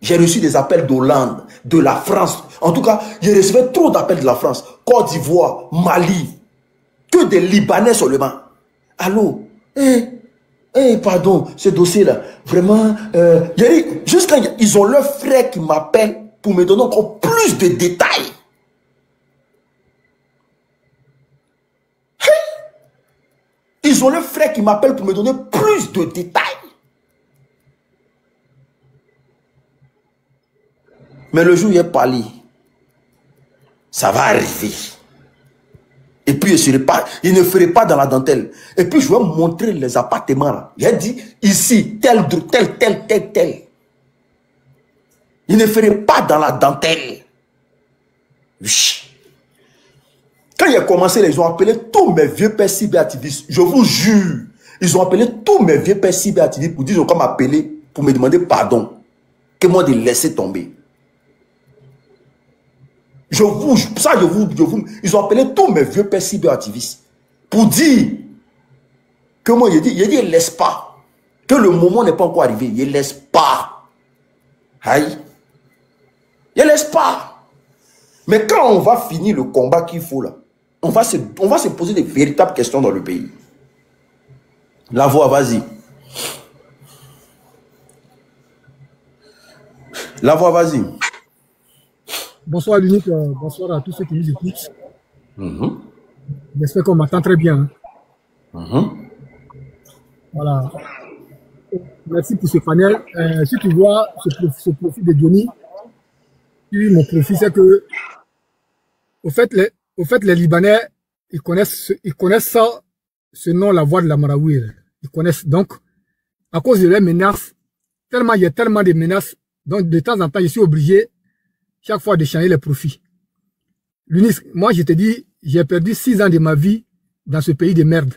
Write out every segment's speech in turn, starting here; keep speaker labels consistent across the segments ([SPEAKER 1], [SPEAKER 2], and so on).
[SPEAKER 1] J'ai reçu des appels d'Hollande, de la France. En tout cas, j'ai reçu trop d'appels de la France. Côte d'Ivoire, Mali. Que des Libanais seulement. Allô? Pardon, ce dossier-là. Vraiment, jusqu'à ils ont leur frère qui m'appelle pour me donner encore plus de détails. Ils ont leur frère qui m'appelle pour me donner plus de détails. Mais le jour où il est parlé, ça va arriver. Et puis, il ne ferait pas dans la dentelle. Et puis, je vais montrer les appartements. Là. Il a dit, ici, tel. Il ne ferait pas dans la dentelle. Quand il a commencé, ils ont appelé tous mes vieux pères cyberactivistes. Je vous jure. Ils ont appelé tous mes vieux pères cyberactivistes pour dire, ils ont comme appelé, pour me demander pardon. Que moi de laisser tomber. Ils ont appelé tous mes vieux pères cyberactivistes pour dire que moi, il dit, laisse pas. Que le moment n'est pas encore arrivé. Il laisse pas. Aïe. Il laisse pas. Mais quand on va finir le combat qu'il faut là, on va se poser de véritables questions dans le pays. La voix, vas-y. La voix, vas-y.
[SPEAKER 2] Bonsoir l'unique, bonsoir à tous ceux qui nous écoutent. J'espère qu'on m'entend très bien. Voilà. Merci pour ce panel. Si tu vois ce profil de Johnny, mon profil, c'est que au fait, les Libanais, ils connaissent ça, ce nom, la voix de la Maraouir. Ils connaissent donc, à cause de les menaces, il y a tellement de menaces, donc de temps en temps, je suis obligé chaque fois de changer les profits. L'UNIS, moi je te dis, j'ai perdu 6 ans de ma vie dans ce pays de merde.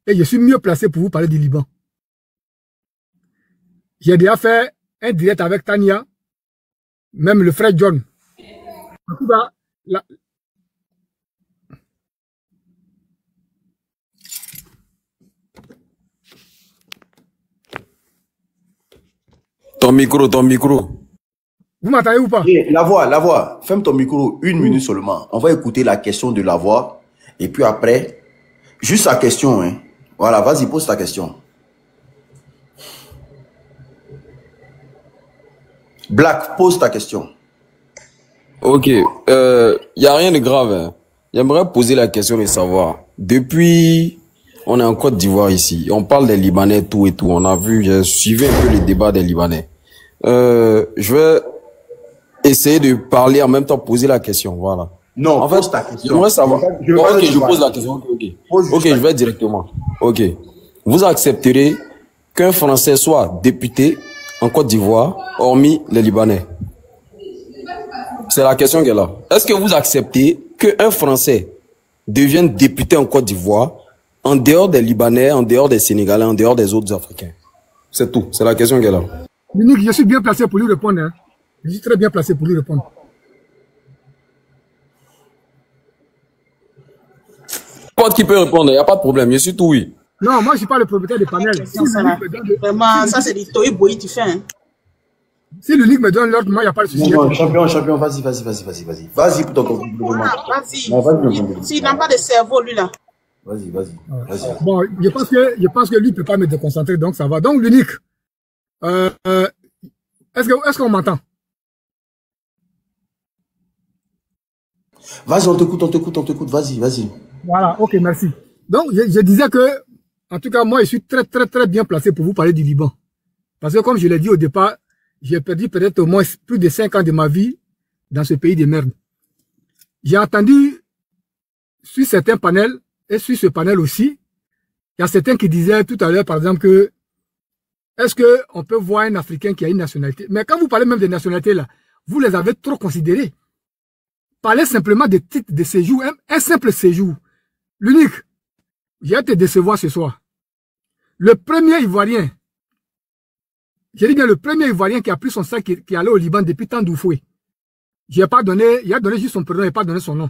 [SPEAKER 2] Et je suis mieux placé pour vous parler du Liban. J'ai déjà fait un direct avec Tania, même le frère John. En tout cas,
[SPEAKER 3] Ton micro.
[SPEAKER 2] Vous m'entendez ou pas?
[SPEAKER 1] La voix, ferme ton micro 1 minute seulement. On va écouter la question de la voix. Et puis après, juste sa question. Hein. Voilà, vas-y, pose ta question. Black, pose ta question.
[SPEAKER 3] Ok, y a rien de grave. Hein. J'aimerais poser la question de savoir. Depuis, on est en Côte d'Ivoire ici. On parle des Libanais, tout et tout. On a vu, j'ai suivi un peu les débats des Libanais. Je vais essayer de parler en même temps, poser la question, voilà.
[SPEAKER 1] Non, en fait, pose ta question.
[SPEAKER 3] J'aimerais savoir. Ok, je pose la question. Ok, je vais directement. Ok. Vous accepterez qu'un Français soit député en Côte d'Ivoire, hormis les Libanais? C'est la question qu'elle a. Est-ce que vous acceptez qu'un Français devienne député en Côte d'Ivoire, en dehors des Libanais, en dehors des Sénégalais, en dehors des autres Africains? C'est tout. C'est la question qu'elle a.
[SPEAKER 2] Monique, je suis bien placé pour lui répondre. Hein. Je suis très bien placé pour lui répondre.
[SPEAKER 3] Pas qui peut répondre, il n'y a pas de problème. Je suis tout oui.
[SPEAKER 2] Non, moi, je ne suis pas le propriétaire du panel.
[SPEAKER 4] Vraiment, ça, c'est du toy boy, tu fais. Hein.
[SPEAKER 2] Si l'unique me donne l'ordre, moi, il n'y a pas de souci.
[SPEAKER 1] Non, champion, vas-y. Vas-y pour ton compliment.
[SPEAKER 4] Vas-y. S'il n'a pas de cerveau, lui, là.
[SPEAKER 1] Vas-y.
[SPEAKER 2] Bon, je pense que lui ne peut pas me déconcentrer, donc ça va. Donc, l'unique. Est-ce qu'on m'entend?
[SPEAKER 1] Vas-y, on t'écoute, vas-y.
[SPEAKER 2] Voilà, ok, merci. Donc, je disais que, en tout cas, moi, je suis très bien placé pour vous parler du Liban. Parce que, comme je l'ai dit au départ, j'ai perdu peut-être au moins plus de 5 ans de ma vie dans ce pays de merde. J'ai entendu, sur certains panels, et sur ce panel aussi, il y a certains qui disaient tout à l'heure, par exemple, que est-ce qu'on peut voir un Africain qui a une nationalité? Mais quand vous parlez même des nationalités là, vous les avez trop considérées. Parlez simplement des titres de séjour, un simple séjour. L'unique, je vais te décevoir ce soir. Le premier Ivoirien, je dis bien le premier Ivoirien qui a pris son sac, qui allait au Liban depuis Tandoufoué. Il a donné juste son prénom, il n'a pas donné son nom.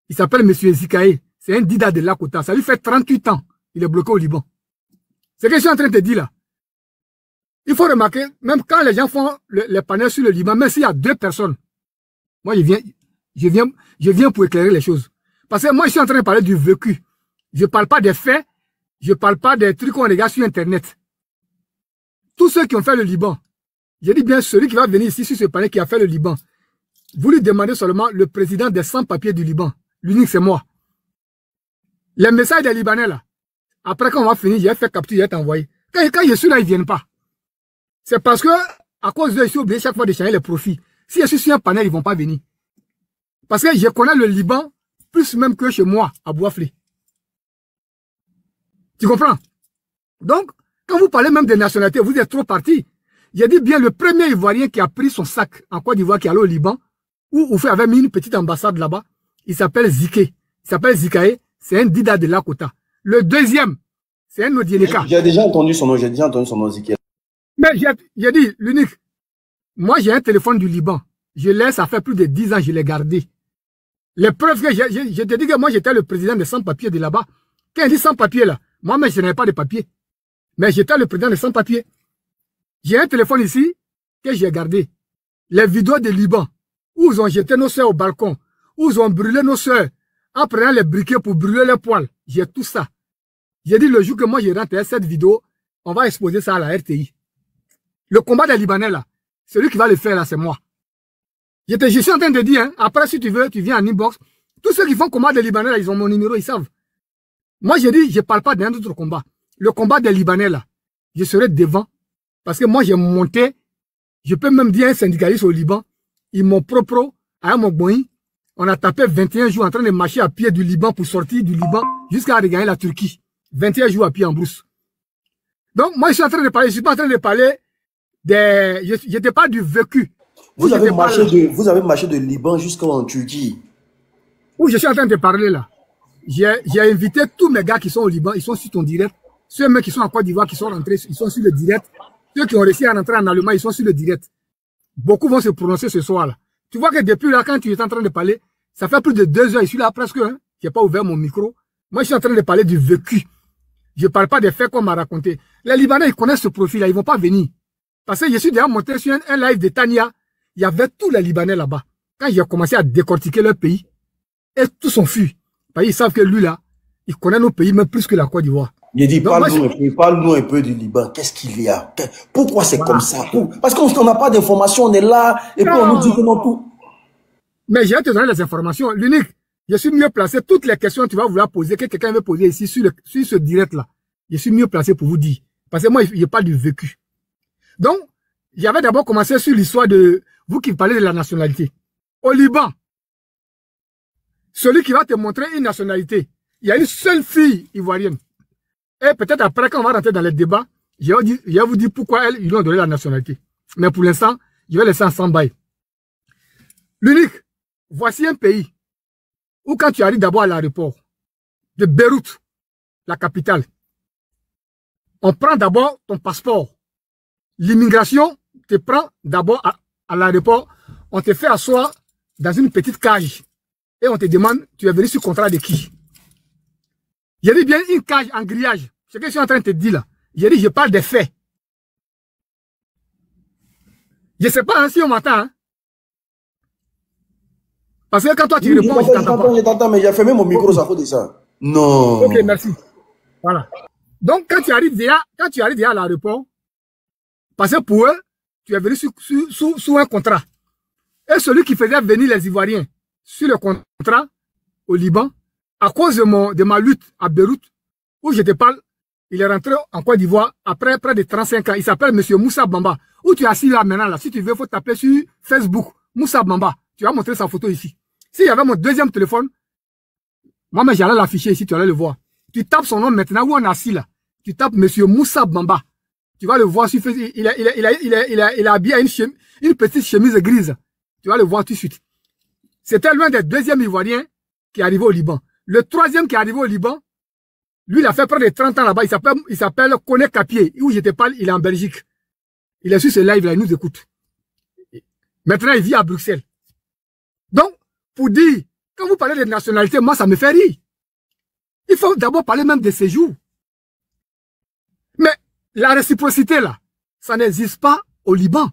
[SPEAKER 2] Il s'appelle M. Ezikae. C'est un Dida de Lakota. Ça lui fait 38 ans. Il est bloqué au Liban. C'est ce que je suis en train de te dire là. Il faut remarquer, même quand les gens font les panels sur le Liban, même s'il y a 2 personnes, moi je viens pour éclairer les choses. Parce que moi je suis en train de parler du vécu. Je ne parle pas des faits, je ne parle pas des trucs qu'on regarde sur Internet. Tous ceux qui ont fait le Liban, je dis bien celui qui va venir ici sur ce panel qui a fait le Liban, vous lui demandez seulement le président des sans-papiers du Liban. L'unique c'est moi. Les messages des Libanais là, après quand on va finir, j'ai fait capture, j'ai envoyé. Quand je suis là, ils ne viennent pas. C'est parce que, à cause d'eux, je suis obligé chaque fois de changer les profits. Si je suis sur un panel, ils ne vont pas venir. Parce que je connais le Liban plus même que chez moi, à Bouaflé. Tu comprends? Donc, quand vous parlez même des nationalités, vous êtes trop partis. J'ai dit bien le premier Ivoirien qui a pris son sac en Côte d'Ivoire, qui est allé au Liban, où Oufé avait mis une petite ambassade là-bas, il s'appelle Ziké. Il s'appelle Zikae, c'est un Dida de Lakota. Le deuxième, c'est un Odieleka.
[SPEAKER 1] J'ai déjà entendu son nom, Ziké.
[SPEAKER 2] Mais j'ai dit, l'unique, moi j'ai un téléphone du Liban. Je l'ai, ça fait plus de 10 ans, je l'ai gardé. Les preuves que je te dis que moi j'étais le président des sans-papiers de là-bas. Quand il dit sans-papiers là, moi mais je n'avais pas de papier. Mais j'étais le président des sans-papiers. J'ai un téléphone ici que j'ai gardé. Les vidéos de Liban, où ils ont jeté nos soeurs au balcon, où ils ont brûlé nos soeurs, en prenant les briquets pour brûler les poils. J'ai tout ça. J'ai dit le jour que moi je rentre cette vidéo, on va exposer ça à la RTI. Le combat des Libanais là, celui qui va le faire là, c'est moi. Je suis en train de dire, hein, après si tu veux, tu viens en inbox. Tous ceux qui font combat des Libanais là, ils ont mon numéro, ils savent. Moi je dis, je ne parle pas d'un autre combat. Le combat des Libanais là, je serai devant. Parce que moi j'ai monté, je peux même dire un syndicaliste au Liban, ils m'ont propre à Mogboï. On a tapé 21 jours en train de marcher à pied du Liban pour sortir du Liban jusqu'à regagner la Turquie. 21 jours à pied en brousse. Donc moi je suis en train de parler, je suis pas en train de parler je n'étais pas du vécu.
[SPEAKER 1] Vous avez marché de Liban jusqu'en Turquie.
[SPEAKER 2] Où je suis en train de parler là. J'ai invité tous mes gars qui sont au Liban, ils sont sur ton direct. Ceux mêmes qui sont en Côte d'Ivoire, qui sont rentrés, ils sont sur le direct. Ceux qui ont réussi à rentrer en Allemagne, ils sont sur le direct. Beaucoup vont se prononcer ce soir là. Tu vois que depuis là, quand tu es en train de parler, ça fait plus de 2 heures, je suis là presque, hein. Je n'ai pas ouvert mon micro. Moi, je suis en train de parler du vécu. Je ne parle pas des faits qu'on m'a raconté. Les Libanais, ils connaissent ce profil là, ils ne vont pas venir. Parce que je suis déjà monté sur un live de Tania. Il y avait tous les Libanais là-bas. Quand j'ai commencé à décortiquer leur pays, et tous sont fui. Parce qu'ils savent que lui là, il connaît nos pays même plus que la Côte d'Ivoire.
[SPEAKER 1] Il dit, parle-nous un peu du Liban. Qu'est-ce qu'il y a? Pourquoi c'est comme ça? Parce qu'on n'a pas d'informations, on est là, et puis on nous dit que non tout.
[SPEAKER 2] Mais j'ai te donner les informations. L'unique, je suis mieux placé. Toutes les questions que tu vas vouloir poser, que quelqu'un veut poser ici sur ce direct-là, je suis mieux placé pour vous dire. Parce que moi, je parle du vécu. Donc, j'avais d'abord commencé sur l'histoire de vous qui parlez de la nationalité. Au Liban, celui qui va te montrer une nationalité, il y a une seule fille ivoirienne. Et peut-être après, quand on va rentrer dans les débats, je vais vous dire pourquoi ils lui ont donné la nationalité. Mais pour l'instant, je vais laisser en stand-by. L'unique, voici un pays où quand tu arrives d'abord à l'aéroport de Beyrouth, la capitale, on prend d'abord ton passeport. L'immigration te prend d'abord à l'aéroport, on te fait asseoir dans une petite cage et on te demande, tu es venu sur contrat de qui? J'ai dit bien une cage en grillage. Ce que je suis en train de te dire là. J'ai dit, je parle des faits. Je ne sais pas hein, si on m'entend. Hein. Parce que quand toi tu réponds, je t'entends pas.
[SPEAKER 1] Je t'entends, mais j'ai fermé mon micro, ça fait de ça. Non.
[SPEAKER 2] Ok, merci. Voilà. Donc, quand tu arrives déjà à l'aéroport, parce que pour eux, tu es venu sous un contrat. Et celui qui faisait venir les Ivoiriens sur le contrat au Liban, à cause de ma lutte à Beyrouth, où je te parle, il est rentré en Côte d'Ivoire après près de 35 ans. Il s'appelle M. Moussa Bamba. Où tu es assis là maintenant, là. Si tu veux, il faut taper sur Facebook. Moussa Bamba. Tu vas montrer sa photo ici. S'il y avait mon deuxième téléphone, moi, mais j'allais l'afficher ici, tu allais le voir. Tu tapes son nom maintenant, où on est assis là. Tu tapes M. Moussa Bamba. Tu vas le voir sur Facebook. Il a habillé une petite chemise grise. Tu vas le voir tout de suite. C'était l'un des deuxièmes Ivoiriens qui est arrivé au Liban. Le troisième qui est arrivé au Liban, lui, il a fait près de 30 ans là-bas. Il s'appelle Kone Kapier. Où je te parle, il est en Belgique. Il est sur ce live là, il nous écoute. Maintenant, il vit à Bruxelles. Donc, pour dire, quand vous parlez de nationalité, moi, ça me fait rire. Il faut d'abord parler même de séjour. Mais la réciprocité là, Ça n'existe pas au Liban.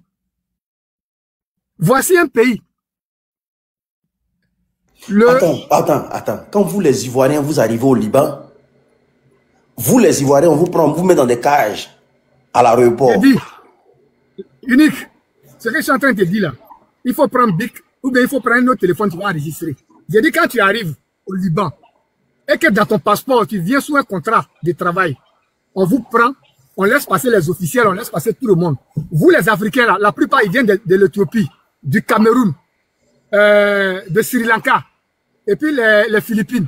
[SPEAKER 2] Voici un pays.
[SPEAKER 1] Attends. Quand vous, les Ivoiriens, vous arrivez au Liban, vous, les Ivoiriens, on vous prend, on vous met dans des cages à l'aéroport.
[SPEAKER 2] J'ai dit, unique, ce que je suis en train de te dire là, il faut prendre BIC ou bien il faut prendre un autre téléphone, tu vas enregistrer. J'ai dit, quand tu arrives au Liban et que dans ton passeport, tu viens sous un contrat de travail, on vous prend, on laisse passer les officiels, on laisse passer tout le monde. Vous, les Africains, là, la plupart, ils viennent de l'Éthiopie, du Cameroun, de Sri Lanka, et puis les Philippines.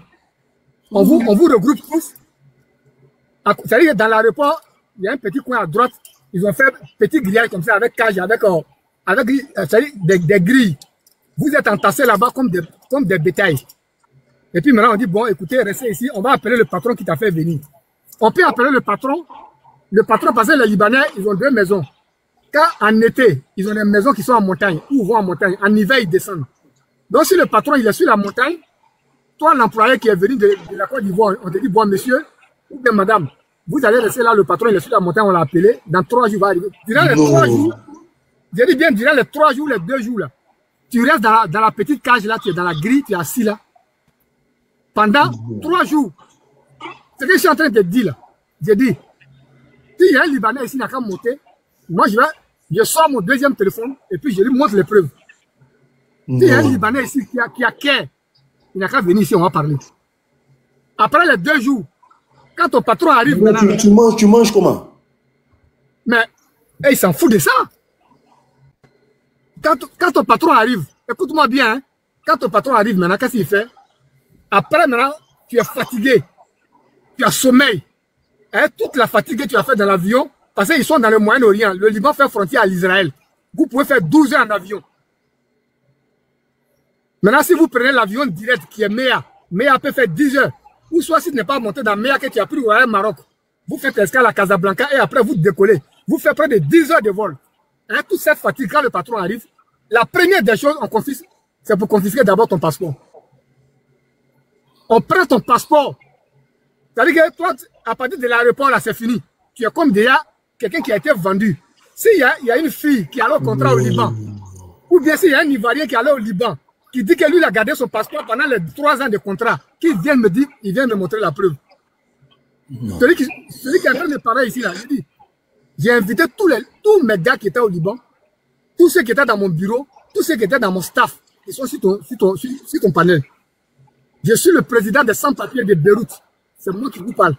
[SPEAKER 2] On vous regroupe tous. C'est-à-dire que dans l'aéroport, il y a un petit coin à droite, ils ont fait petit grillage comme ça, avec cage, avec des grilles. Vous êtes entassés là-bas comme des bétails. Et puis maintenant, on dit, bon, écoutez, restez ici, on va appeler le patron qui t'a fait venir. On peut appeler le patron parce que les Libanais, ils ont 2 maisons. Quand en été, ils ont des maisons qui sont en montagne, ou vont en montagne, en hiver, ils descendent. Donc si le patron, il est sur la montagne, toi, l'employé qui est venu de la Côte d'Ivoire, on te dit, bon, monsieur, ou bien madame, vous allez rester là, le patron, il est sur la montagne, on l'a appelé, dans 3 jours, il va arriver. Durant les 3 jours, je dis bien, durant les 3 jours, les 2 jours, là, tu restes dans la petite cage, là, tu es dans la grille, tu es assis là, pendant 3 jours. C'est ce que je suis en train de te dire, là. J'ai dit, s'il y a un Libanais ici, il n'a qu'à monter, moi, je sors mon 2e téléphone, et puis je lui montre les preuves. S'il y a un Libanais ici qui a cœur, il n'a qu'à venir ici, on va parler. Après les 2 jours, quand ton patron arrive maintenant...
[SPEAKER 1] Tu manges comment?
[SPEAKER 2] Mais il s'en fout de ça. Quand ton patron arrive, écoute-moi bien, hein, quand ton patron arrive maintenant, qu'est-ce qu'il fait? Après maintenant, tu es fatigué, tu as sommeil. Hein, toute la fatigue que tu as fait dans l'avion, parce qu'ils sont dans le Moyen-Orient, le Liban fait frontière à l'Israël. Vous pouvez faire 12 heures en avion. Maintenant, si vous prenez l'avion direct qui est Mea peut faire 10 heures. Ou soit si tu n'es pas monté dans Mea que tu as pris au Maroc, vous faites escale à Casablanca et après vous décollez. Vous faites près de 10 heures de vol. Hein, toute cette fatigue, quand le patron arrive, la première des choses, on confisque, c'est pour confisquer d'abord ton passeport. On prend ton passeport. C'est-à-dire que toi, à partir de l'aéroport, là, c'est fini. Tu es comme déjà quelqu'un qui a été vendu. S'il y a une fille qui a le contrat au Liban, ou bien s'il y a un Ivoirien qui allait au Liban, qui dit que lui, il a gardé son passeport pendant les 3 ans de contrat, qui vient me dire, il vient me montrer la preuve. Celui qui est en train de parler ici, là, je dis, j'ai invité tous mes gars qui étaient au Liban, tous ceux qui étaient dans mon bureau, tous ceux qui étaient dans mon staff, qui sont sur ton panel. Je suis le président des sans-papiers de Beyrouth. C'est moi qui vous parle.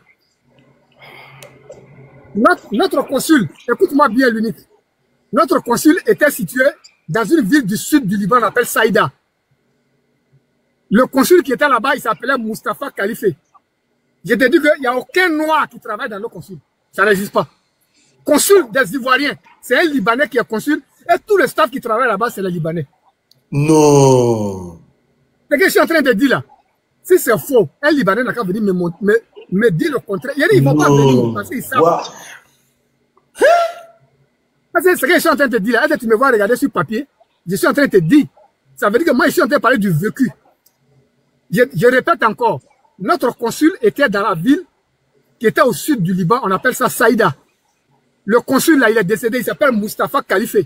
[SPEAKER 2] Notre consul, écoute-moi bien, l'unique. Notre consul était situé dans une ville du sud du Liban, on appelle Saïda. Le consul qui était là-bas, il s'appelait Mustafa Khalife. Je te dis qu'il n'y a aucun noir qui travaille dans le consul. Ça n'existe pas. Consul des Ivoiriens, c'est un Libanais qui est consul, et tout le staff qui travaille là-bas, c'est les Libanais.
[SPEAKER 1] Non.
[SPEAKER 2] C'est ce que je suis en train de dire là. Si c'est faux, un Libanais n'a qu'à venir me dire le contraire. Ils ne vont pas venir parce qu'ils savent. Wow. C'est ce que je suis en train de te dire là. Est-ce que tu me vois regarder sur papier? Je suis en train de te dire. Ça veut dire que moi, je suis en train de parler du vécu. Je répète encore. Notre consul était dans la ville qui était au sud du Liban. On appelle ça Saïda. Le consul là, il est décédé. Il s'appelle Mustafa Khalife.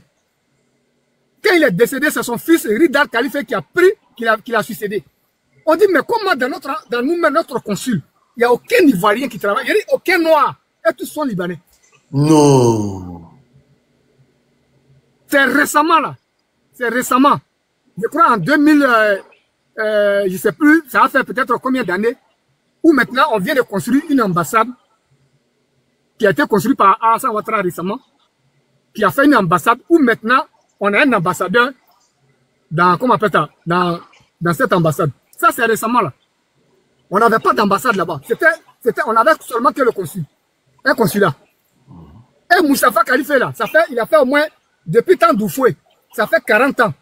[SPEAKER 2] Quand il est décédé, c'est son fils Ridal Khalife qui a pris, qui l'a succédé. On dit, mais comment dans notre consul, il n'y a aucun Ivoirien qui travaille, il n'y a aucun Noir, et tous sont Libanais.
[SPEAKER 1] Non.
[SPEAKER 2] C'est récemment là, c'est récemment. Je crois en 2000, je ne sais plus, ça a fait peut-être combien d'années, où maintenant on vient de construire une ambassade qui a été construite par Alassane Ouattara récemment, qui a fait une ambassade où maintenant on a un ambassadeur dans, comment on appelle ça, dans cette ambassade. Ça, c'est récemment là. On n'avait pas d'ambassade là-bas. On avait seulement que le consul. Un consulat. Et Moustapha Khalife là, il a fait au moins, depuis temps d'Oufoué, ça fait 40 ans.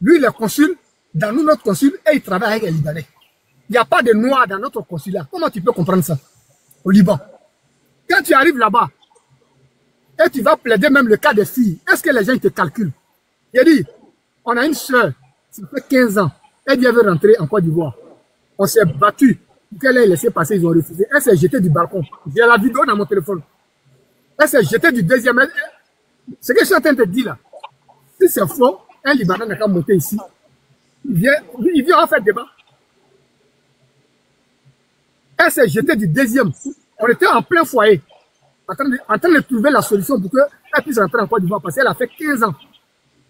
[SPEAKER 2] Lui, il est consul, dans nous, notre consul, et il travaille avec les Libanais. Il n'y a pas de Noirs dans notre consulat. Comment tu peux comprendre ça? Au Liban. Quand tu arrives là-bas, et tu vas plaider même le cas des filles, est-ce que les gens ils te calculent? Il a dit, on a une soeur, ça fait 15 ans, elle vient rentrer en Côte d'Ivoire. On s'est battu pour qu'elle ait laissé passer, ils ont refusé. Elle s'est jetée du balcon. J'ai la vidéo dans mon téléphone. Elle s'est jetée du 2e Ce que je suis en train de dire là, si c'est faux, un Libanais n'a qu'à monter ici. Il vient en faire débat. Elle s'est jetée du deuxième. On était en plein foyer, en train de trouver la solution pour qu'elle puisse rentrer en Côte d'Ivoire, parce qu'elle a fait 15 ans.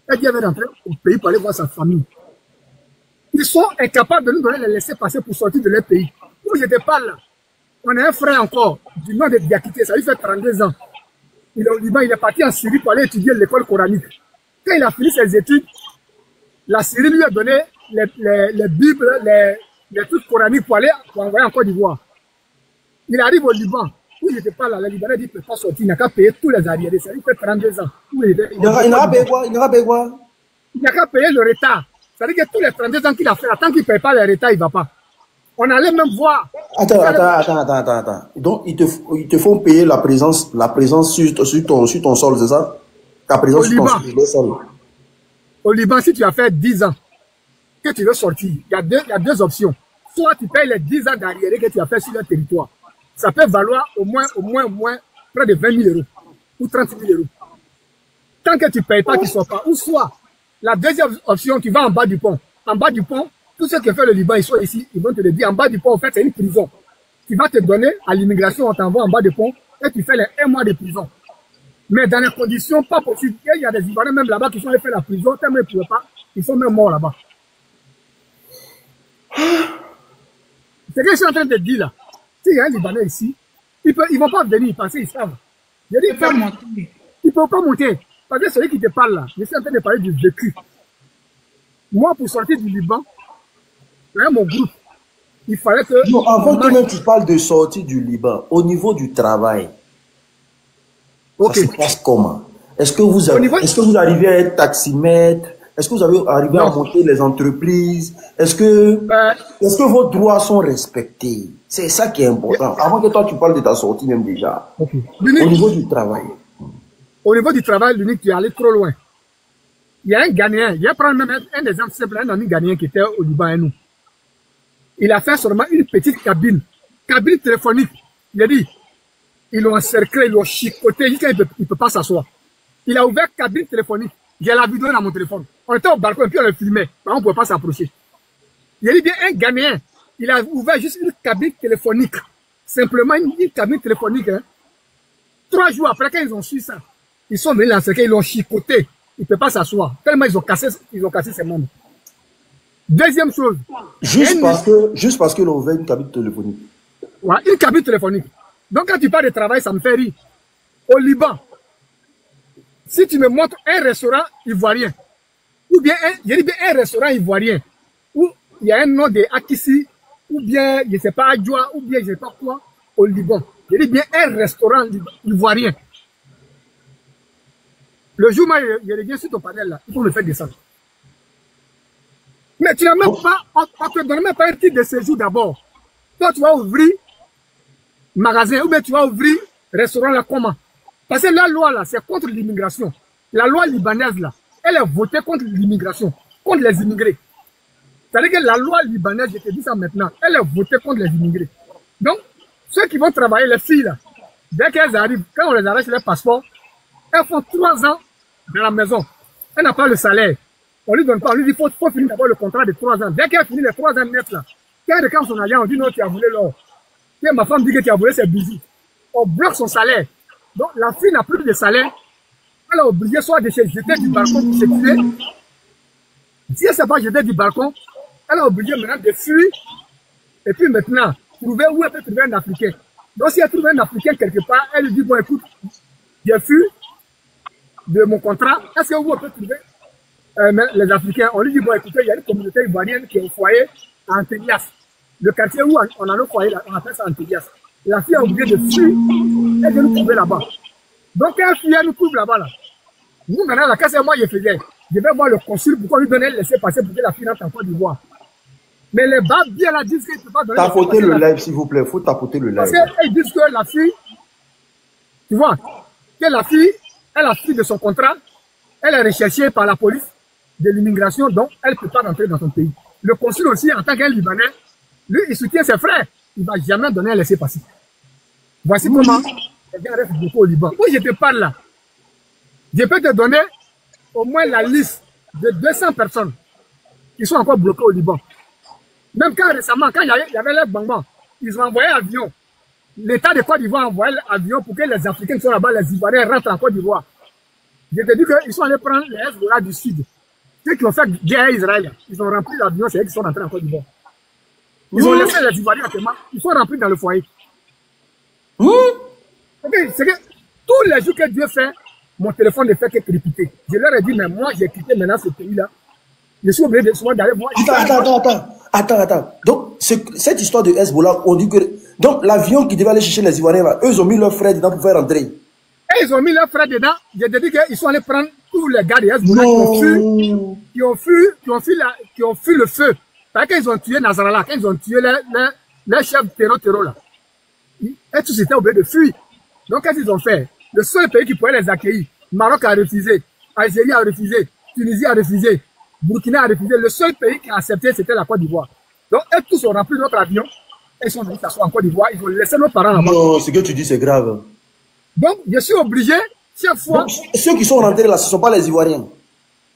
[SPEAKER 2] Elle dit qu'elle va rentrer au pays pour aller voir sa famille. Ils sont incapables de nous donner les laisser-passer pour sortir de leur pays. Où je te parle, on a un frère encore, du nom de Diakité, ça lui fait 32 ans. Il est au Liban, il est parti en Syrie pour aller étudier l'école coranique. Quand il a fini ses études, la Syrie lui a donné les Bibles, les trucs coraniques pour envoyer en Côte d'Ivoire. Il arrive au Liban, où je te parle, la Libanais dit qu'il ne peut pas sortir, il n'a qu'à payer tous les arriérés, ça lui fait 32 ans. Il n'a qu'à payer le retard. C'est-à-dire que tous les 32 ans qu'il a fait, tant qu'il ne paye pas le retard, il ne va pas. On allait même voir.
[SPEAKER 1] Attends. Donc, ils te font payer la présence sur ton sol, c'est ça? Ta présence sur ton sol.
[SPEAKER 2] Au Liban, si tu as fait 10 ans que tu veux sortir, il y a deux options. Soit tu payes les 10 ans d'arriéré que tu as fait sur le territoire. Ça peut valoir au moins près de 20 000 euros ou 30 000 euros. Tant que tu ne payes pas, tu ne sors pas. Ou soit, la deuxième option, tu vas en bas du pont. En bas du pont, tous ceux qui font le Liban, ils sont ici, ils vont te le dire. En bas du pont, en fait, c'est une prison. Tu vas te donner à l'immigration, on t'envoie en bas du pont et tu fais les 1 mois de prison. Mais dans les conditions pas possibles. Il y a des Ivoiriens même là-bas qui sont allés faire la prison, tellement ils ne pouvaient pas, ils sont même morts là-bas. C'est ce que je suis en train de dire là. S'il y a un Libanais ici, ils ne vont pas venir parce qu'ils savent. Ils ne peuvent pas monter. Parce que celui qui te parle là, je suis en train de parler du vécu. Moi, pour sortir du Liban, là, mon groupe, il fallait que...
[SPEAKER 1] Non, avant que même tu parles de sortir du Liban, au niveau du travail, ça se passe comment? Est-ce que vous arrivez à être taximètre? Est-ce que vous arrivez à monter les entreprises? Est-ce que vos droits sont respectés? C'est ça qui est important. Avant que toi, tu parles de ta sortie même déjà. Au niveau du travail.
[SPEAKER 2] Au niveau du travail, l'unique, tu es allé trop loin. Il y a un Ghanéen, il y a prendre même un exemple simple, un ami Ghanéen qui était au Liban et nous. Il a fait seulement une petite cabine téléphonique. Il a dit, ils l'ont encerclé, ils l'ont chicoté, il ne peut pas s'asseoir. Il a ouvert cabine téléphonique. J'ai la vidéo dans mon téléphone. On était au balcon et puis on le filmait. On ne pouvait pas s'approcher. Il a dit bien un Ghanéen, il a ouvert juste une cabine téléphonique. Simplement une cabine téléphonique. Hein. 3 jours après, quand ils ont su ça, ils sont venus l'encercler, ils l'ont chicoté. Il ne peut pas s'asseoir. Tellement ils ont cassé ses membres. Deuxième chose.
[SPEAKER 1] Juste parce qu'ils ont ouvert une cabine téléphonique.
[SPEAKER 2] Ouais, une cabine téléphonique. Donc quand tu parles de travail, ça me fait rire. Au Liban, si tu me montres un restaurant ivoirien, ou bien un restaurant ivoirien, où il y a un nom de Akissi, ou bien, je ne sais pas, Adjoa, ou bien je ne sais pas quoi, au Liban. Je dis bien un restaurant ivoirien. Le jour où je reviens sur ton panel là, il faut me faire descendre. Mais tu n'as même pas, on ne te donne même pas un titre de séjour d'abord. Toi, tu vas ouvrir magasin, ou bien tu vas ouvrir restaurant là, comment? Parce que la loi là, c'est contre l'immigration. La loi libanaise là, elle est votée contre l'immigration, contre les immigrés. C'est-à-dire que la loi libanaise, je te dis ça maintenant, elle est votée contre les immigrés. Donc, ceux qui vont travailler, les filles là, dès qu'elles arrivent, quand on les arrête sur leur passeport, elles font 3 ans dans la maison. Elle n'a pas le salaire. On lui donne pas, on lui dit faut finir d'abord le contrat de 3 ans. Dès qu'elle finit les 3 ans net là, quand elle réclame son agent, on dit non, tu as voulu l'or. Et ma femme dit que tu as voulu, c'est busy. On bloque son salaire. Donc la fille n'a plus de salaire. Elle est obligée soit de se jeter du balcon pour se tuer. Si elle ne s'est pas jetée du balcon, elle est obligée maintenant de fuir. Et puis maintenant, trouver où elle peut trouver un Africain. Donc si elle trouve un Africain quelque part, elle lui dit bon écoute, j'ai fui de mon contrat, est-ce que vous pouvez trouver les Africains? On lui dit bon écoutez, il y a une communauté ivoirienne qui est au foyer à Antillas. Le quartier où on a le foyer, on appelle ça Antillas. La fille est obligée de fuir et de nous trouver là-bas. Donc quand elle fuit, elle nous trouve là-bas. Là. Nous maintenant, la casse, moi je faisais. Je vais voir le consul pour qu'on lui donne le laisser-passer pour que la fille rentre en Côte d'Ivoire. Mais les bas bien la disent qu'il ne peut pas donner.
[SPEAKER 1] Tapoter le live, s'il vous plaît. Il faut tapoter le live.
[SPEAKER 2] Parce qu'ils disent que la fille, tu vois, que la fille, elle a fui de son contrat, elle est recherchée par la police de l'immigration, donc elle ne peut pas rentrer dans son pays. Le consul aussi, en tant qu'un Libanais, lui, il soutient ses frères. Il ne va jamais donner un laisser-passer. Voici comment les gens restent beaucoup au Liban. Où je te parle là, Je peux te donner au moins la liste de 200 personnes qui sont encore bloquées au Liban. Même quand récemment, quand il y avait les Gbagbo, ils ont envoyé avion. L'État de Côte d'Ivoire a envoyé l'avion pour que les Africains qui sont là-bas, les Ivoiriens, rentrent en Côte d'Ivoire. Je te dis qu'ils sont allés prendre les Hezbollah du Sud. Ceux qui ont fait guerre à Israël, ils ont rempli l'avion, c'est eux qui sont rentrés en Côte d'Ivoire. Ils ont laissé les Ivoiriens actuellement, ils sont remplis dans le foyer. C'est que tous les jours que Dieu fait, mon téléphone ne fait que crépiter. Je leur ai dit, mais moi, j'ai quitté maintenant ce pays-là. Je suis obligé de souvent d'aller voir.
[SPEAKER 1] Attends. Donc, cette histoire de Hezbollah, on dit que. Donc, l'avion qui devait aller chercher les Ivoiriens là, eux, ils ont mis leurs frères dedans pour faire rentrer.
[SPEAKER 2] Et ils ont mis leurs frères dedans. Je te dis qu'ils sont allés prendre tous les gars de Hezbollah qui ont fui le feu. Parce qu'ils ont tué Nasrallah, quand ils ont tué les chefs terreau là. Et tous étaient obligés de fuir. Donc, qu'est-ce qu'ils ont fait? Le seul pays qui pouvait les accueillir, Maroc a refusé, Algérie a refusé, Tunisie a refusé, Burkina a refusé. Le seul pays qui a accepté, c'était la Côte d'Ivoire. Donc, eux tous ont rempli notre avion. Ils sont venus s'asseoir en Côte d'Ivoire. Ils ont laissé nos parents là-bas.
[SPEAKER 1] Non, ce que tu dis, c'est grave.
[SPEAKER 2] Donc, je suis obligé, chaque fois.
[SPEAKER 1] Donc, ceux qui sont rentrés là, ce ne sont pas les Ivoiriens.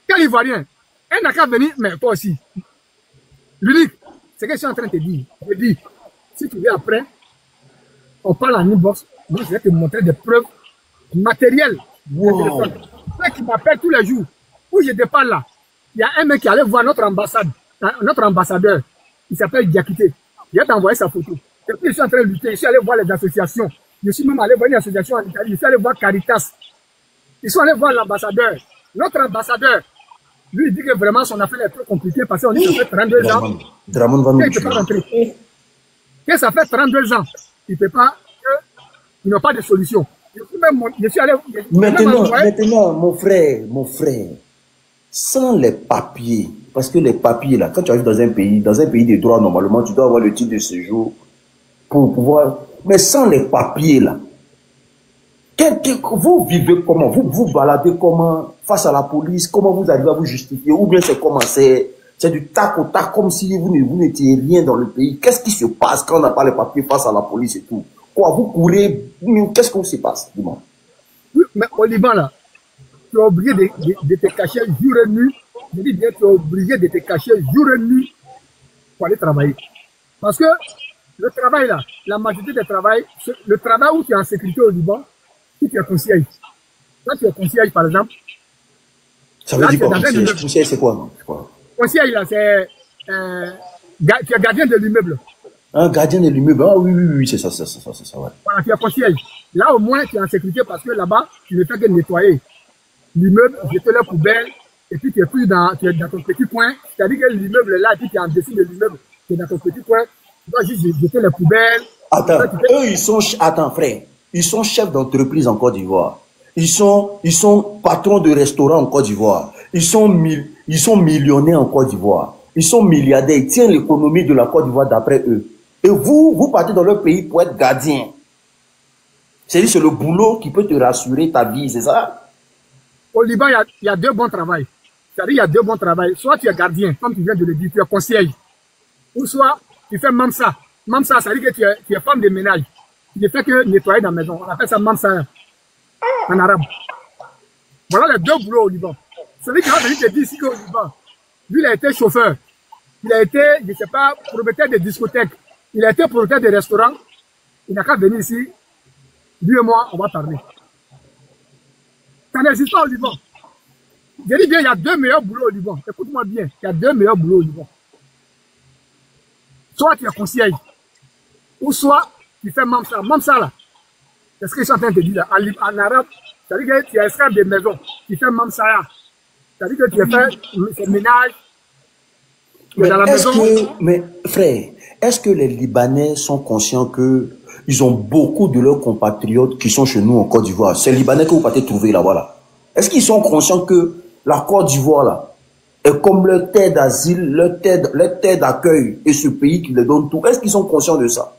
[SPEAKER 2] Quel Ivoirien? Un n'a qu'à venir, mais toi aussi. L'unique, c'est que je suis en train de te dire. Je dis, si tu viens après, on parle en inbox. Moi, je vais te montrer des preuves matérielles.
[SPEAKER 1] Wow.
[SPEAKER 2] Ceux qui m'appellent tous les jours. Où je te parle là, il y a un mec qui allait voir notre ambassade, notre ambassadeur. Il s'appelle Diakité. Il a envoyé sa photo. Et puis, je suis en train de lutter. Je suis allé voir les associations. Je suis même allé voir une association en Italie. Je suis allé voir Caritas. Ils sont allés voir l'ambassadeur. Notre ambassadeur, lui, il dit que vraiment son affaire est trop compliquée parce qu'on dit que ça fait 32 ans.
[SPEAKER 1] Dramon va nous
[SPEAKER 2] Il ne peut pas rentrer. Que ça fait 32 ans. Il ne peut pas. Ils n'ont pas de solution. Je suis allé.
[SPEAKER 1] Maintenant, mon frère, sans les papiers, parce que les papiers là, quand tu arrives dans un pays de droit, normalement, tu dois avoir le titre de séjour pour pouvoir. Mais sans les papiers là, vous vivez comment? Vous baladez comment face à la police? Comment vous arrivez à vous justifier? Ou bien c'est comment? C'est du tac au tac, comme si vous n'étiez rien dans le pays. Qu'est-ce qui se passe quand on n'a pas les papiers face à la police et tout? Quoi, vous courez? Qu'est-ce qui se passe? Dis-moi.
[SPEAKER 2] Oui, mais au Liban là, tu es obligé de te cacher jour et nuit. Je dis bien, tu es obligé de te cacher jour et nuit pour aller travailler. Parce que le travail là, la majorité des travail, le travail où tu es en sécurité au Liban, si tu es concierge. Quand tu es concierge par exemple.
[SPEAKER 1] Ça veut dire quoi? Concierge, c'est quoi?
[SPEAKER 2] Concierge là, c'est tu es gardien de l'immeuble.
[SPEAKER 1] Un gardien de l'immeuble, ah oui, c'est ça, ouais.
[SPEAKER 2] Voilà, tu es concierge. Là au moins tu es en sécurité parce que là-bas, tu ne fais que nettoyer l'immeuble, jeter les poubelles, et puis tu es dans ton petit coin. C'est-à-dire que l'immeuble est là, et puis tu es en dessous de l'immeuble, tu es dans ton petit coin, tu dois juste jeter les poubelles.
[SPEAKER 1] Attends, attends frère, ils sont chefs d'entreprise en Côte d'Ivoire. Ils sont patrons de restaurants en Côte d'Ivoire. Ils sont millionnaires en Côte d'Ivoire. Ils sont milliardaires. Ils tiennent l'économie de la Côte d'Ivoire d'après eux. Et vous partez dans leur pays pour être gardien. C'est-à-dire c'est le boulot qui peut te rassurer ta vie, c'est ça?
[SPEAKER 2] Au Liban, il y a deux bons travails. C'est-à-dire il y a deux bons travails. Soit tu es gardien, comme tu viens de le dire, tu es concierge. Ou soit tu fais mamsa. Mamsa, ça veut dire que tu es femme de ménage. Tu ne fais que nettoyer dans la maison. On appelle ça mamsa en arabe. Voilà les deux boulots au Liban. Celui qui te dit ici qu'au Liban, lui, il a été chauffeur. Il a été, je ne sais pas, propriétaire de discothèques. Il a été propriétaire de restaurants. Il n'a qu'à venir ici. Lui et moi, on va parler. Ça n'existe pas au Liban. Je dis bien, il y a deux meilleurs boulots au Liban. Écoute-moi bien, il y a deux meilleurs boulots au Liban. Soit tu es concierge, ou soit tu fais mamsa. Mamsa là, c'est ce que je suis en train de te dire là. En arabe, c'est-à-dire que tu es esclave de maison. Tu fais mamsa là. C'est-à-dire que tu as fait ce ménage.
[SPEAKER 1] Mais dans la maison. Mais frère, est-ce que les Libanais sont conscients que ils ont beaucoup de leurs compatriotes qui sont chez nous en Côte d'Ivoire? C'est les Libanais que vous partez trouver là, voilà. Est-ce qu'ils sont conscients que la Côte d'Ivoire là est comme leur terre d'asile, leur terre d'accueil et ce pays qui leur donne tout? Est-ce qu'ils sont conscients de ça?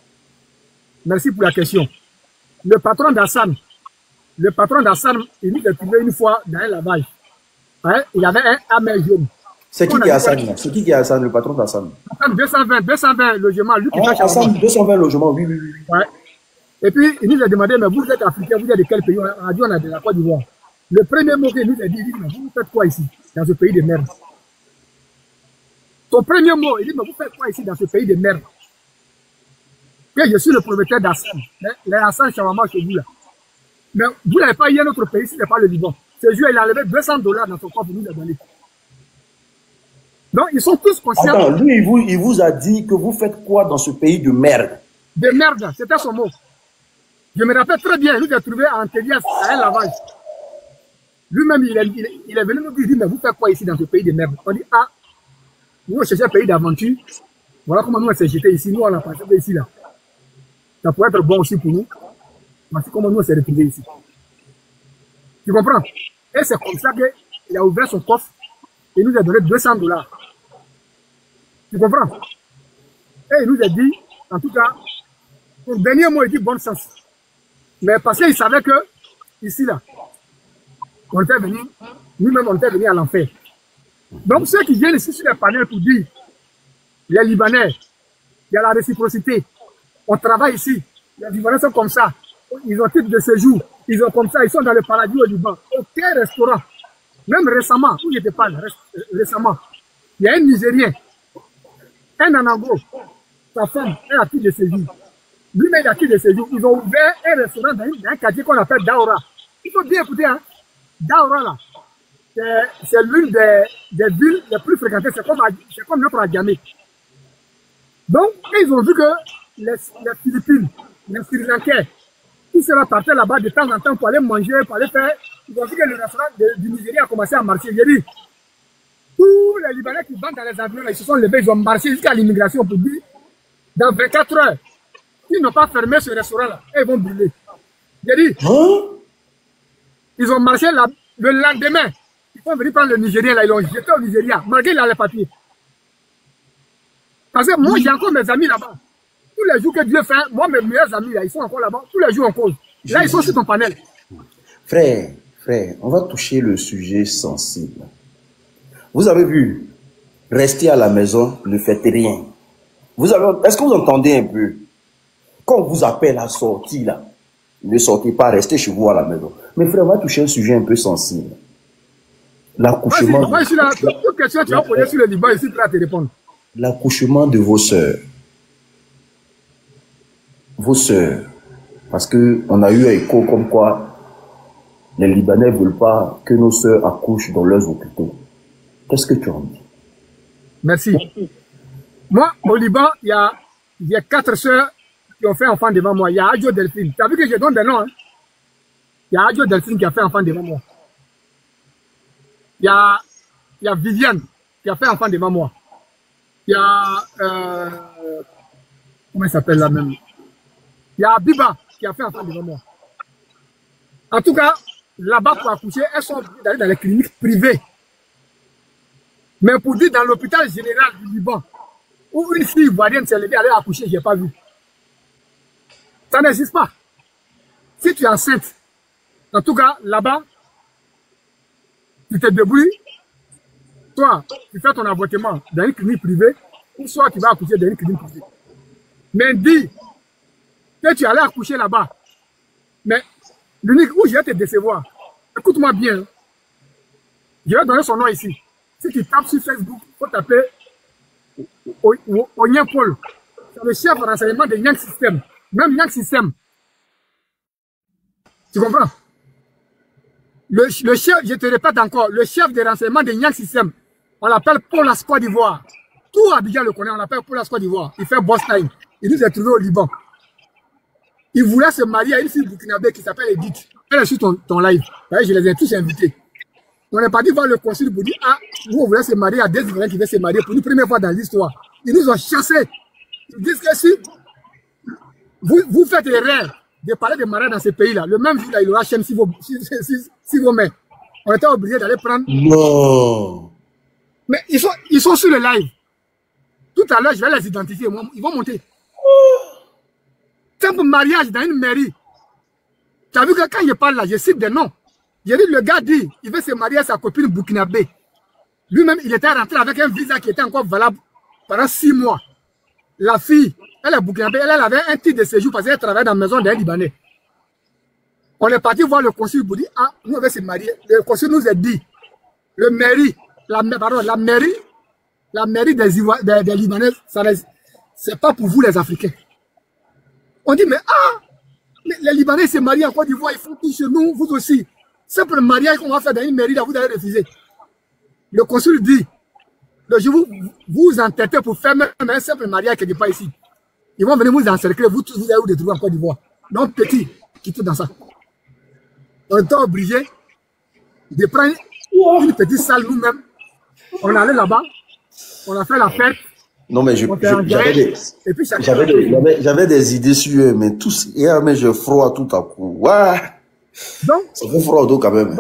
[SPEAKER 2] Merci pour la question. Le patron d'Hassan, il nous a trouvé une fois dans un lavage. Hein? Il y avait un amer jaune.
[SPEAKER 1] C'est qui est Hassan? C'est qui est Hassan, le patron d'Hassan?
[SPEAKER 2] 220 logements. Lui qui fait
[SPEAKER 1] Hassan, 220 logements, oui.
[SPEAKER 2] Ouais. Et puis, il nous a demandé, mais vous êtes africain, vous êtes de quel pays? On a dit, on est de la Côte d'Ivoire. Le premier mot qu'il nous a dit, il dit, mais vous faites quoi ici, dans ce pays de merde? Son premier mot, il dit, mais vous faites quoi ici, dans ce pays de merde? Que je suis le propriétaire d'Assam. Les Assam Shawarma chez vous là. Mais vous n'avez pas eu un autre pays, si ce n'est pas le Liban. Ce jour, il a enlevé $200 dans son coffre, il nous a donné. Donc, ils sont tous conscients.
[SPEAKER 1] Attends, lui, il vous a dit que vous faites quoi dans ce pays de merde?
[SPEAKER 2] De merde, c'était son mot. Je me rappelle très bien, il nous a trouvé en Télias, à un lavage. Lui-même, il est venu nous dire, mais vous faites quoi ici dans ce pays de merde? On dit, ah, nous, on cherche un pays d'aventure. Voilà comment nous, on s'est jeté ici. Nous, on a passé ici, là. Ça pourrait être bon aussi pour nous. Mais c'est comment nous, on s'est retrouvés ici. Tu comprends? Et c'est comme ça qu'il a ouvert son coffre et il nous a donné $200. Tu comprends? Et il nous a dit, en tout cas, son dernier mot, il dit bon sens. Mais parce qu'il savait que, ici, là, on était venu, nous-mêmes, on était venus à l'enfer. Donc, ceux qui viennent ici sur les panels pour dire, les Libanais, il y a la réciprocité, on travaille ici, les Libanais sont comme ça, ils ont titre de séjour, ils ont comme ça, ils sont dans le paradis au Liban. Aucun restaurant, même récemment, où je te parle, récemment, il y a un Nigérien, un Anago, sa femme, elle a titre de séjour. Lui-même, il a titre de séjour. Ils ont ouvert un restaurant dans un quartier qu'on appelle Daoura. Il faut bien écouter, hein. Daoura, là, c'est l'une des villes les plus fréquentées. C'est comme notre Adjamé. Donc, ils ont vu que les Philippines, les Sri Lankais, tout cela partait là-bas de temps en temps pour aller manger, pour aller faire. Ils ont vu que le restaurant du Nigeria a commencé à marcher. J'ai dit, tous les Libanais qui vendent dans les avions, ils se sont levés, ils ont marché jusqu'à l'immigration pour dire, dans 24 heures, ils n'ont pas fermé ce restaurant-là, et ils vont brûler. J'ai dit, ils ont marché là, le lendemain. Ils sont venus prendre le Nigérien là, ils l'ont jeté au Nigeria, malgré qu'il a les papiers. Parce que moi, j'ai encore mes amis là-bas. Tous les jours que Dieu fait, moi, mes meilleurs amis là, ils sont encore là-bas, tous les jours en cause. Là, ils sont sur ton panel.
[SPEAKER 1] Frère, on va toucher le sujet sensible. Vous avez vu, rester à la maison, ne faites rien. Est-ce que vous entendez un peu? Quand on vous appelle à sortir là, ne sortez pas, restez chez vous à la maison. Mais frère, on va toucher un sujet un peu sensible. L'accouchement.
[SPEAKER 2] Moi, je suis là, toute question que tu vas poser sur le Liban, ici, prêt à te répondre.
[SPEAKER 1] L'accouchement de vos sœurs. Vos sœurs. Parce qu'on a eu un écho comme quoi les Libanais ne veulent pas que nos sœurs accouchent dans leurs hôpitaux. Qu'est-ce que tu en dis?
[SPEAKER 2] Merci. Moi, au Liban, il y a 4 sœurs qui ont fait enfant devant moi. Il y a Adjo Delphine. Tu as vu que je donne des noms, hein? Il y a Adjo Delphine qui a fait enfant devant moi. Il y a Viviane qui a fait enfant devant moi. Il y a... comment il s'appelle là même? Il y a Biba qui a fait enfant devant moi. En tout cas, là-bas pour accoucher, elles sont d'aller dans les cliniques privées. Mais pour dire dans l'hôpital général du Liban, où une fille ivoirienne s'est levée, aller accoucher, je n'ai pas vu. Ça n'existe pas. Si tu es enceinte, en tout cas, là-bas, tu te débrouilles, toi, tu fais ton avortement dans une clinique privée, ou soit tu vas accoucher dans une clinique privée. Mais dis que tu allais accoucher là-bas. Mais l'unique où je vais te décevoir, écoute-moi bien, je vais donner son nom ici. Si tu tapes sur Facebook, il faut taper Onyen Paul. C'est le chef de renseignement de Yang System. Même Yang System. Tu comprends? Le chef, je te répète encore, le chef de renseignement de Yang System, on l'appelle Paul Ascois d'Ivoire. Tout Abidjan le connaît, on l'appelle Paul Ascois d'Ivoire. Il fait boss time. Il nous est trouvé au Liban. Il voulait se marier à une fille burkinabé qui s'appelle Edith. Elle est sur ton live. Je les ai tous invités. On est parti voir le consul pour dire, ah, vous, on voulait se marier à des Ivoiriens qui veulent se marier pour une première fois dans l'histoire. Ils nous ont chassés. Ils disent que si vous faites erreur de parler de mariage dans ce pays-là, le même jour, là, il aura chaîne si vos mains. On était obligé d'aller prendre.
[SPEAKER 1] Non.
[SPEAKER 2] Mais ils sont sur le live. Tout à l'heure, je vais les identifier. Ils vont monter. Simple mariage dans une mairie. Tu as vu que quand je parle là, je cite des noms. J'ai dit, le gars dit, il veut se marier à sa copine burkinabé. Lui-même, il était rentré avec un visa qui était encore valable pendant 6 mois. La fille, elle est burkinabé, elle avait un titre de séjour parce qu'elle travaillait dans la maison d'un Libanais. On est parti voir le consul pour dire, ah, nous on va se marier. Le consul nous a dit, la mairie des Libanais, c'est pas pour vous les Africains. On dit, mais mais les Libanais se marient en Côte d'Ivoire, ils font tout chez nous, vous aussi. C'est pour le mariage qu'on va faire dans une mairie, là, vous allez refuser. Le consul dit, je vous entêtez pour faire même un simple mariage quelque part ici. Ils vont venir vous encercler, vous tous, vous allez vous retrouver en Côte d'Ivoire. Donc, petit, qui tout dans ça. On est obligé de prendre une petite salle nous-mêmes. On est allé là-bas, on a fait la fête.
[SPEAKER 1] Non, mais j'avais des idées sur eux, mais tous, mais je froid tout à coup. Ouais.
[SPEAKER 2] Donc,
[SPEAKER 1] ça fait froid d'eau quand même.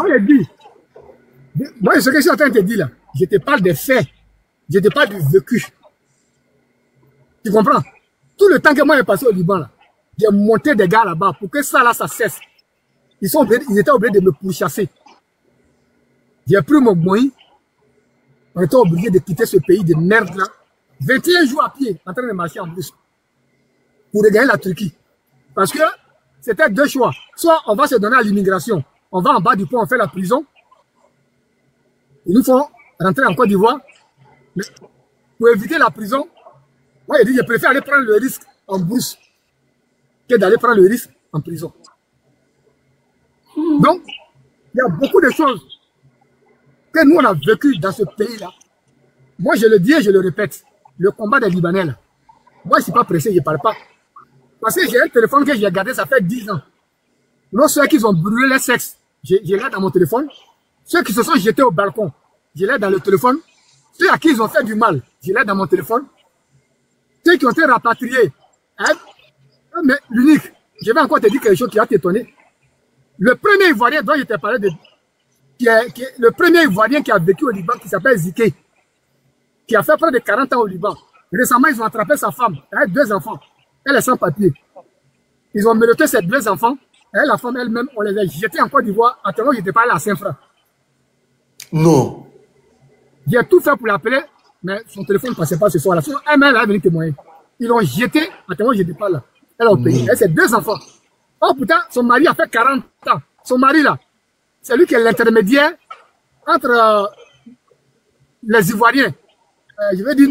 [SPEAKER 2] Moi, ce que je suis en train de te dire là, je te parle des faits, je te parle du vécu. Tu comprends? Tout le temps que moi j'ai passé au Liban, là, j'ai monté des gars là-bas pour que ça là, ça cesse. Ils étaient obligés de me pourchasser. J'ai pris mon moyen, on était obligé de quitter ce pays de merde là. 21 jours à pied, en train de marcher en bus, pour regagner la Turquie. Parce que c'était deux choix. Soit on va se donner à l'immigration, on va en bas du pont, on fait la prison. Ils nous font rentrer en Côte d'Ivoire. Pour éviter la prison, moi j'ai dit, je préfère aller prendre le risque en brousse que d'aller prendre le risque en prison. Donc, il y a beaucoup de choses que nous on a vécu dans ce pays-là. Moi je le dis et je le répète. Le combat des Libanais, là. Moi, je ne suis pas pressé, je ne parle pas. Parce que j'ai un téléphone que j'ai gardé, ça fait 10 ans. Non, ceux qui ont brûlé les sexes, j'ai l'air dans mon téléphone. Ceux qui se sont jetés au balcon, j'ai l'air dans le téléphone. Ceux à qui ils ont fait du mal, j'ai l'air dans mon téléphone. Ceux qui ont été rapatriés. Hein? Mais l'unique, je vais encore te dire quelque chose qui va t'étonner. Le premier Ivoirien dont je t'ai parlé, le premier Ivoirien qui a vécu au Liban, qui s'appelle Ziké, qui a fait près de 40 ans au Liban. Récemment, ils ont attrapé sa femme. Elle a 2 enfants. Elle est sans papier. Ils ont menotté ses 2 enfants. Et la femme elle-même, on les a jetés en Côte d'Ivoire. Actuellement, je n'étais pas allé à Saint-Franc.
[SPEAKER 1] Non.
[SPEAKER 2] J'ai tout fait pour l'appeler, mais son téléphone ne passait pas ce soir-là. Elle est venue témoigner. Ils l'ont jeté. Actuellement, je n'étais pas là. Elle a au pays. Elle a ses 2 enfants. Oh putain, son mari a fait 40 ans. Son mari, là, c'est lui qui est l'intermédiaire entre les Ivoiriens. Je vais dire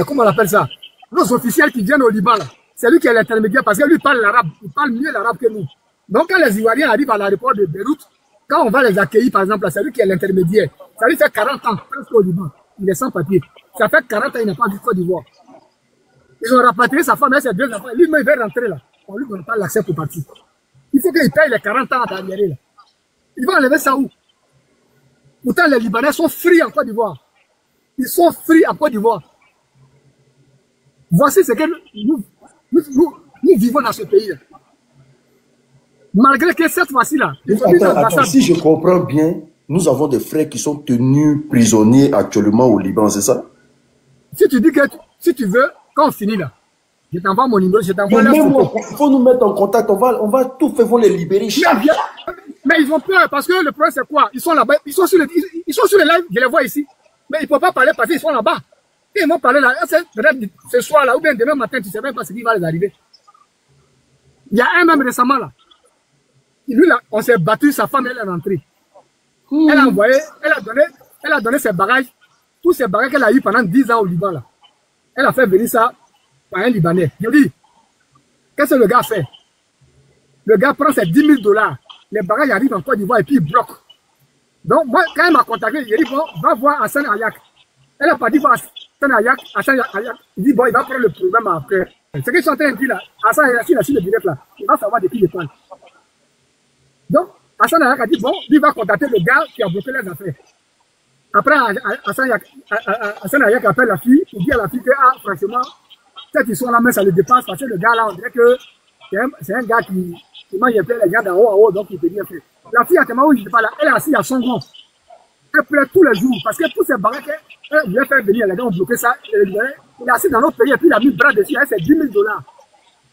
[SPEAKER 2] comment on appelle ça? Nos officiels qui viennent au Liban, c'est lui qui est l'intermédiaire parce que lui parle l'arabe, il parle mieux l'arabe que nous. Donc quand les Ivoiriens arrivent à l'aéroport de Beyrouth, quand on va les accueillir par exemple, c'est lui qui est l'intermédiaire. Ça lui fait 40 ans, presque au Liban, il est sans papier. Ça fait 40 ans, il n'a pas vu Côte d'Ivoire. Ils ont rapatrié sa femme et ses 2 enfants. Lui, il veut rentrer là. On lui donne pas l'accès pour partir. Il faut qu'il paye les 40 ans à l'arrière là. Il va enlever ça où? Pourtant, les Libanais sont free en Côte d'Ivoire. Ils sont free en Côte d'Ivoire. Voici ce que nous vivons dans ce pays-là. Malgré que cette fois-ci-là...
[SPEAKER 1] Attends, si je comprends bien, nous avons des frères qui sont tenus prisonniers actuellement au Liban, c'est ça?
[SPEAKER 2] Si tu dis que si tu veux, quand on finit là, je t'envoie mon numéro, je t'envoie la photo.
[SPEAKER 1] Il faut nous mettre en contact, on va tout faire, les libérer.
[SPEAKER 2] Mais ils ont peur parce que le problème c'est quoi? Ils sont là-bas, ils sont sur les lives, je les vois ici. Mais ils ne peuvent pas parler parce qu'ils sont là-bas. Ils vont parler là, ce soir là, ou bien demain matin, tu ne sais même pas ce qui va les arriver. Il y a un même récemment là. Lui là, on s'est battu, sa femme elle est rentrée. Elle a envoyé, elle a donné ses bagages, tous ces bagages qu'elle a eu pendant 10 ans au Liban là. Elle a fait venir ça par un Libanais. Je dis, qu'est-ce que le gars fait? Le gars prend ses 10 000 $, les bagages arrivent en Côte d'Ivoire et puis il bloque. Donc, moi, quand elle m'a contacté, j'ai dit, bon, va voir Hassan Ayak. Elle a pas dit, voir Hassan Ayak. Il dit, bon, il va prendre le programme après. Ce que je suis en train de dire là, Hassan Ayak, il a su le direct là, il va savoir de qui il parle. Donc, Hassan Ayak a dit, bon, lui va contacter le gars qui a bloqué les affaires. Après, Hassan Ayak appelle la fille, il dit à la fille que, ah, franchement, cette histoire-là, mais ça le dépasse, parce que le gars là, on dirait que c'est un gars qui mange un peu les gars d'en haut à haut, donc il peut bien faire. La fille, à ce moment où je ne sais pas là, elle est assise à son rond. Elle pleure tous les jours, parce que tous ces barrages qu'elle voulait faire venir, les gars ont bloqué ça, il est assis dans notre pays, et puis il a mis le bras dessus, c'est 10 000 $.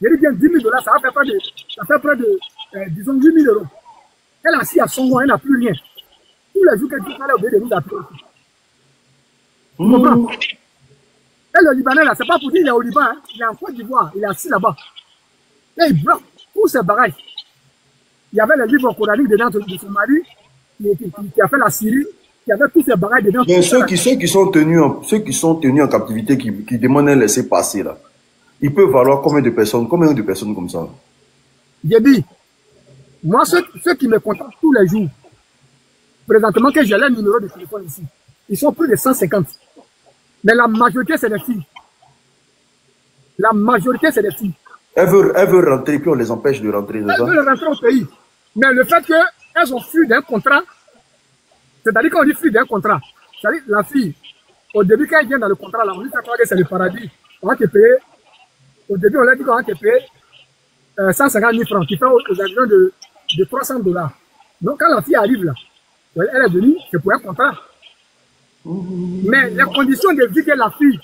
[SPEAKER 2] Je dis bien 10 000 $, ça fait près de, disons, 8 000 €. Elle est assise à son rond, elle n'a plus rien. Tous les jours qu'elle dit, elle a oublié de nous appeler. Vous comprenez? Et le Libanais là, c'est pas pour dire qu'il est au Liban, hein. Il est en Côte d'Ivoire, il est assis là-bas. Et il bloque tous ces barrages. Il y avait les livres coraniques dedans de son mari, qui a fait la Syrie, qui avait tous ces bagages dedans.
[SPEAKER 1] Mais ceux qui sont tenus en captivité, qui demandent un laisser-passer, là, ils peuvent valoir combien de personnes comme ça?
[SPEAKER 2] J'ai dit, moi, ceux qui me contactent tous les jours, présentement, que j'ai leur numéro de téléphone ici, ils sont plus de 150. Mais la majorité, c'est des filles. La majorité, c'est des filles.
[SPEAKER 1] Elles veulent rentrer, puis on les empêche de rentrer.
[SPEAKER 2] Elles veulent rentrer au pays. Mais le fait qu'elles ont fui d'un contrat, c'est-à-dire qu'on dit fui d'un contrat, c'est-à-dire la fille, au début, quand elle vient dans le contrat, là, on dit que c'est le paradis. On va te payer. Au début, on a dit qu'on va te payer 150 000 francs, qui fait aux environs de $300. Donc, quand la fille arrive là, elle est venue, c'est pour un contrat. Mais les conditions de vie que la fille,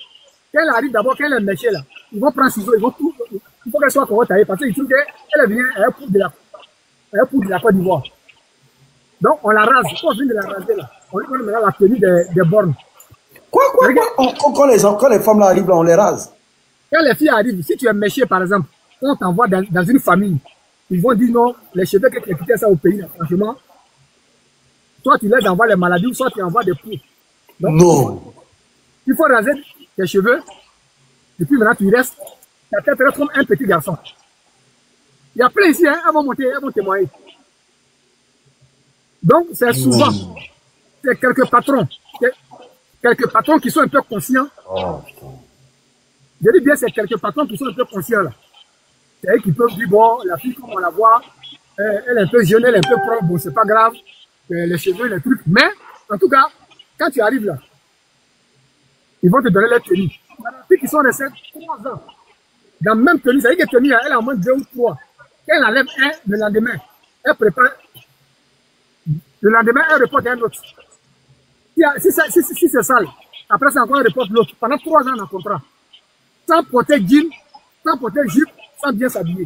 [SPEAKER 2] quand elle arrive d'abord, quand elle est méchée là, ils vont prendre ciseaux, ils vont tout, il faut qu'elle soit taillée parce qu'ils trouvent qu'elle est venue à un pouls de la Côte d'Ivoire. Donc, on la rase. Quand on vient de la raser là, on lui donne maintenant la tenue des bornes.
[SPEAKER 1] Quoi? Quand les femmes là arrivent là, on les rase.
[SPEAKER 2] Quand les filles arrivent, si tu es méché par exemple, quand on t'envoie dans une famille, ils vont dire non, les cheveux que tu as quitté ça au pays, là, franchement, soit tu les envoies les maladies, soit tu envoies des poux. Donc,
[SPEAKER 1] non.
[SPEAKER 2] Il faut raser tes cheveux, et puis maintenant tu restes, ta tête reste comme un petit garçon. Il y a plein ici, hein, elles vont monter, elles vont témoigner. Donc, c'est souvent, c'est quelques patrons qui sont un peu conscients.
[SPEAKER 1] Oh,
[SPEAKER 2] je dis bien, c'est quelques patrons qui sont un peu conscients là. C'est eux qui peuvent dire, bon, la fille, comme on la voit, elle est un peu jeune, elle est un peu propre, bon, c'est pas grave, les cheveux, les trucs. Mais, en tout cas, quand tu arrives là, ils vont te donner leur tenue. Il y a des filles qui sont restées 3 ans dans la même tenue, c'est-à-dire que tenue, elle a au moins 2 ou 3. Quand elle enlève un, le lendemain, elle prépare. Le lendemain, elle reporte un autre. Si c'est sale, après c'est encore elle reporte l'autre. Pendant 3 ans dans le contrat. Sans porter jean, sans porter jupe, sans bien s'habiller.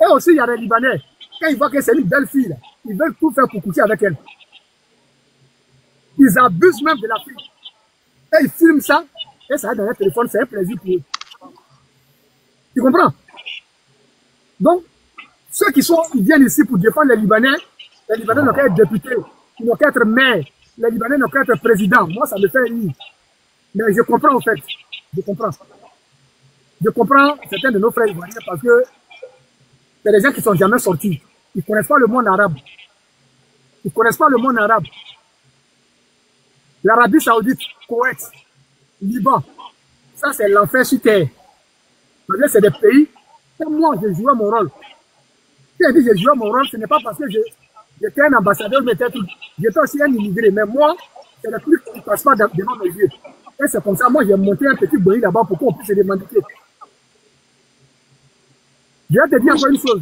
[SPEAKER 2] Et aussi, il y a des Libanais. Quand ils voient que c'est une belle fille, là, ils veulent tout faire pour coucher avec elle. Ils abusent même de la fille. Et ils filment ça, et ça va dans leur téléphone, c'est un plaisir pour eux. Tu comprends? Donc, ceux ils viennent ici pour défendre les Libanais n'ont qu'à être députés, ils n'ont qu'à être maires, les Libanais n'ont qu'à être présidents. Moi, ça me fait rire. Mais je comprends en fait. Je comprends. Je comprends certains de nos frères ivoiriens parce que c'est des gens qui ne sont jamais sortis. Ils ne connaissent pas le monde arabe. Ils ne connaissent pas le monde arabe. L'Arabie Saoudite, Koweït, Liban, ça c'est l'enfer sur terre. Parce que c'est des pays où moi j'ai joué mon rôle. Si je dis j'ai joué mon rôle, ce n'est pas parce que j'étais un ambassadeur, mais j'étais aussi un immigré. Mais moi, c'est le truc qui ne passe pas devant mes yeux. Et c'est comme ça, moi j'ai monté un petit bruit là-bas pour qu'on puisse se demander. Je vais te dire encore une chose.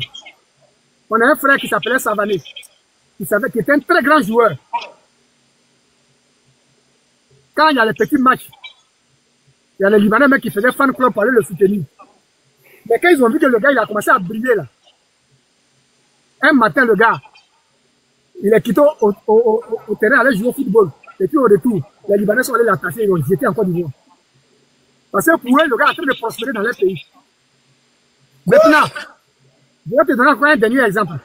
[SPEAKER 2] On a un frère qui s'appelait Savané, qui était un très grand joueur. Quand il y a les petits matchs, il y a les Libanais qui faisaient fan club pour aller le soutenir. Mais quand ils ont vu que le gars il a commencé à briller là, un matin le gars, il est quitté au terrain, aller jouer au football. Et puis au retour, les Libanais sont allés l'attacher, ils ont jeté en Côte d'Ivoire. Parce que pour eux, le gars est en train de prospérer dans leur pays. Maintenant, je vais te donner encore un dernier exemple.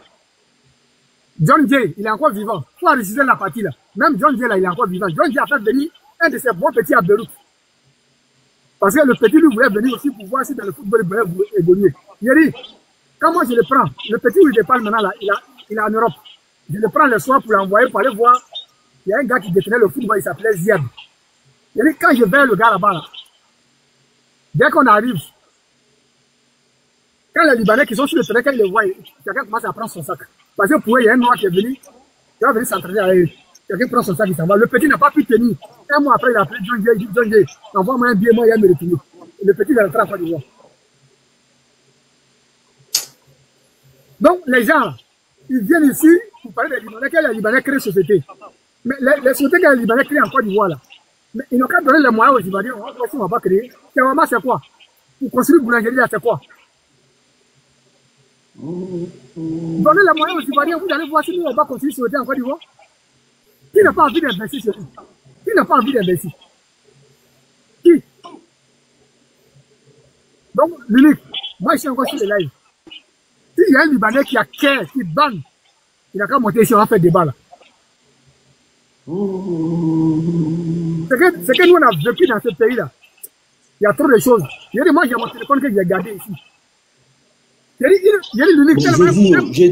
[SPEAKER 2] John Jay, il est encore vivant. Il faut réussir la partie là. Même John Jay là, il est encore vivant. John Jay a fait venir un de ses bons petits à Beyrouth. Parce que le petit lui voulait venir aussi pour voir si dans le football il pouvait évoluer. Il a dit, quand moi je le prends, le petit où il parle maintenant là, il est en Europe. Je le prends le soir pour l'envoyer pour aller voir. Il y a un gars qui détenait le football, il s'appelait Ziad. Il a dit, quand je vais le gars là-bas, là, dès qu'on arrive, quand les Libanais qui sont sur le terrain, quand ils le voient, quelqu'un commence à prendre son sac. Parce que pour eux, il y a un noir qui est venu, qui va venir s'entraîner avec eux. Quelqu'un prend son sac, il s'en va. Le petit n'a pas pu tenir. Un mois après, il a appelé John Jay, il dit John Jay, envoie-moi un billet, moi, il va me retourner. Le petit, il est rentré en Côte d'Ivoire. Donc, les gens, là, ils viennent ici pour parler des Libanais, que les Libanais créent une société. Mais les sociétés que les Libanais créent en Côte d'Ivoire, là, mais ils n'ont qu'à donner les moyens aux Libanais, on va pas créer. C'est quoi? Pour construire une boulangerie, là, c'est quoi? Donnez les moyens aux Ivoiriens, vous allez voir si nous, on va construire une société en Côte d'Ivoire. Qui n'a pas envie d'investir sur nous? Qui n'a pas envie d'investir? Qui? Donc, l'unique, moi, je suis encore sur les lives. S'il y a un Libanais qui a cœur, qui banne, il n'a qu'à monter ici, on va faire débat là. C'est que nous on a vécu dans ce pays-là. Il y a trop de choses. Moi j'ai mon téléphone que j'ai gardé ici.
[SPEAKER 1] J'ai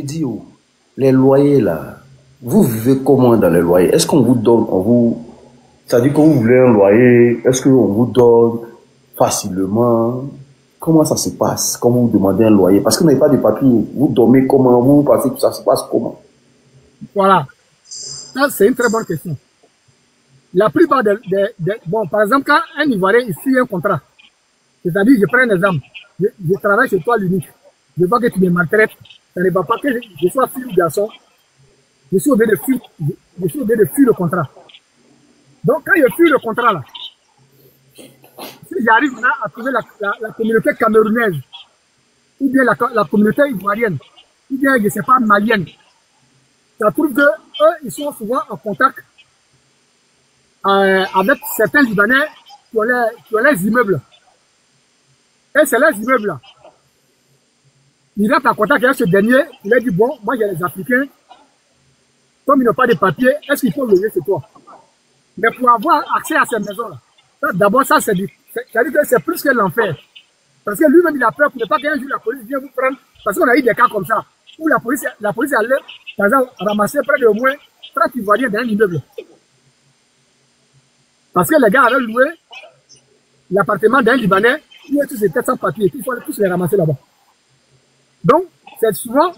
[SPEAKER 1] dit, les loyers là, vous vivez comment dans les loyers? Est-ce qu'on vous donne, c'est-à-dire que vous voulez un loyer, est-ce qu'on vous donne facilement? Comment ça se passe quand vous demandez un loyer? Parce que vous n'avez pas de papier, vous dormez comment, vous passez, tout ça se passe comment?
[SPEAKER 2] Voilà. Ça, c'est une très bonne question. La plupart bon, par exemple, quand un Ivoirien signe un contrat, c'est-à-dire, je prends un exemple, je travaille chez toi l'unique, je vois que tu me maltraites, ça ne va pas que je sois fille ou garçon, je suis obligé de fuir le contrat. Donc, quand je fuis le contrat là, si j'arrive maintenant à trouver la communauté camerounaise, ou bien la communauté ivoirienne, ou bien, je ne sais pas, malienne, ça prouve que eux, ils sont souvent en contact avec certains Libanais qui ont les immeubles. Et c'est les immeubles là. Il rentre en contact avec ce dernier, il a dit bon, moi j'ai les Africains, comme ils n'ont pas de papier, est-ce qu'il faut loger chez toi? Mais pour avoir accès à ces maisons-là, d'abord ça c'est plus que l'enfer. Parce que lui-même il a peur pour ne pas qu'un jour la police vienne vous prendre, parce qu'on a eu des cas comme ça, où la police allait, par exemple, ramasser près de au moins 30 Ivoiriens dans un immeuble. Parce que les gars avaient loué l'appartement d'un Libanais, où tous étaient sans papier, puis il faut tous les ramasser là-bas. Donc, c'est souvent,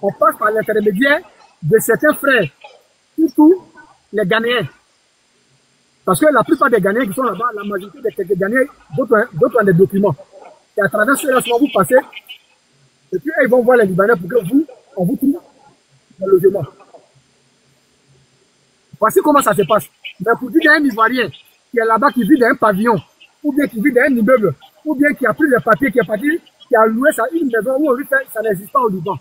[SPEAKER 2] on passe par l'intermédiaire de certains frères, surtout les Ghanéens. Parce que la plupart des Ghanéens qui sont là-bas, la majorité des Ghanéens, d'autres ont des documents. Et à travers cela, souvent vous passez, et puis ils vont voir les Libanais pour que on vous trouve le logement. Voici comment ça se passe. Mais pour dire qu'il y a un Ivoirien qui est là-bas, qui vit dans un pavillon, ou bien qui vit dans un immeuble, ou bien qui a pris des papiers, qui a loué une maison où on lui fait, ça n'existe pas au Liban.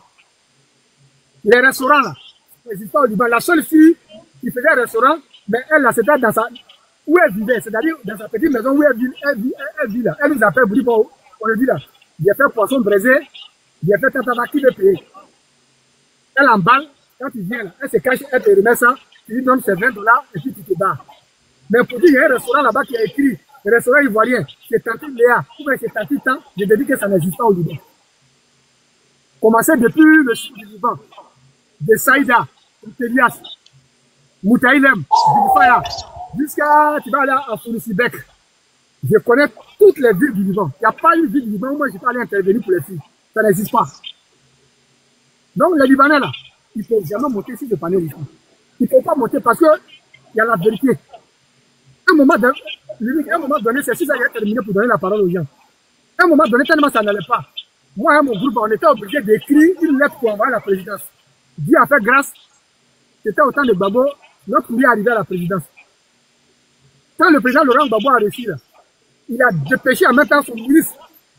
[SPEAKER 2] Les restaurants là, ça n'existe pas au Liban. La seule fille qui faisait un restaurant, mais elle là, c'était dans où elle vivait, c'est-à-dire dans sa petite maison où elle vit là. Elle nous appelle, vous dit bon, on le dit là, j'ai fait poisson braisé, j'ai fait tatata qui veut payer. Elle emballe, quand tu viens là, elle se cache, elle te remet ça, tu lui donnes ses $20 et puis tu te barres. Mais pour dire, il y a un restaurant là-bas qui a écrit, le restaurant ivoirien, c'est Tanti Léa, ou bien c'est Tanti Tan, je te dis que ça n'existe pas au Liban. Commencez depuis le sud du Liban, de Saïda, Telias, Moutaïlem, Bilfaya, jusqu'à, tu vas aller à Founisibek. Je connais toutes les villes du Liban. Il n'y a pas une ville du Liban où moi je peux aller intervenir pour les filles. Ça n'existe pas. Donc les Libanais là, ils ne peuvent jamais monter sur ce panneau ici. Il ne faut pas monter parce qu'il y a la vérité. À un moment donné, c'est si ça y est terminé pour donner la parole aux gens. À un moment donné, tellement ça n'allait pas. Moi et mon groupe, on était obligé d'écrire une lettre pour envoyer à la présidence. Dieu a fait grâce. C'était au temps de Gbagbo, notre courrier est arrivé à la présidence. Quand le président Laurent Gbagbo a réussi, là, il a dépêché en même temps son ministre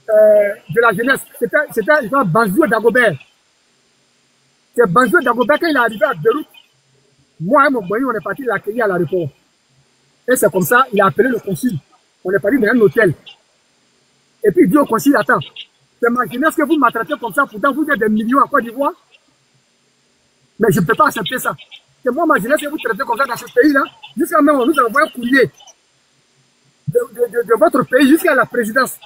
[SPEAKER 2] de la jeunesse. C'était Banzoué Dagobert. C'est Banzoué Dagobert, quand il est arrivé à Beyrouth, moi et mon boy, on est parti l'accueillir à l'aéroport. Et c'est comme ça, il a appelé le consul. On est parti dans un hôtel. Et puis il dit au consul, attends, c'est ma jeunesse que vous maltraitez comme ça, pourtant vous êtes des millions en Côte d'Ivoire. Mais je ne peux pas accepter ça. C'est moi, ma jeunesse, que vous traitez comme ça dans ce pays-là. Jusqu'à maintenant, on nous envoie un courrier de votre pays jusqu'à la présidence.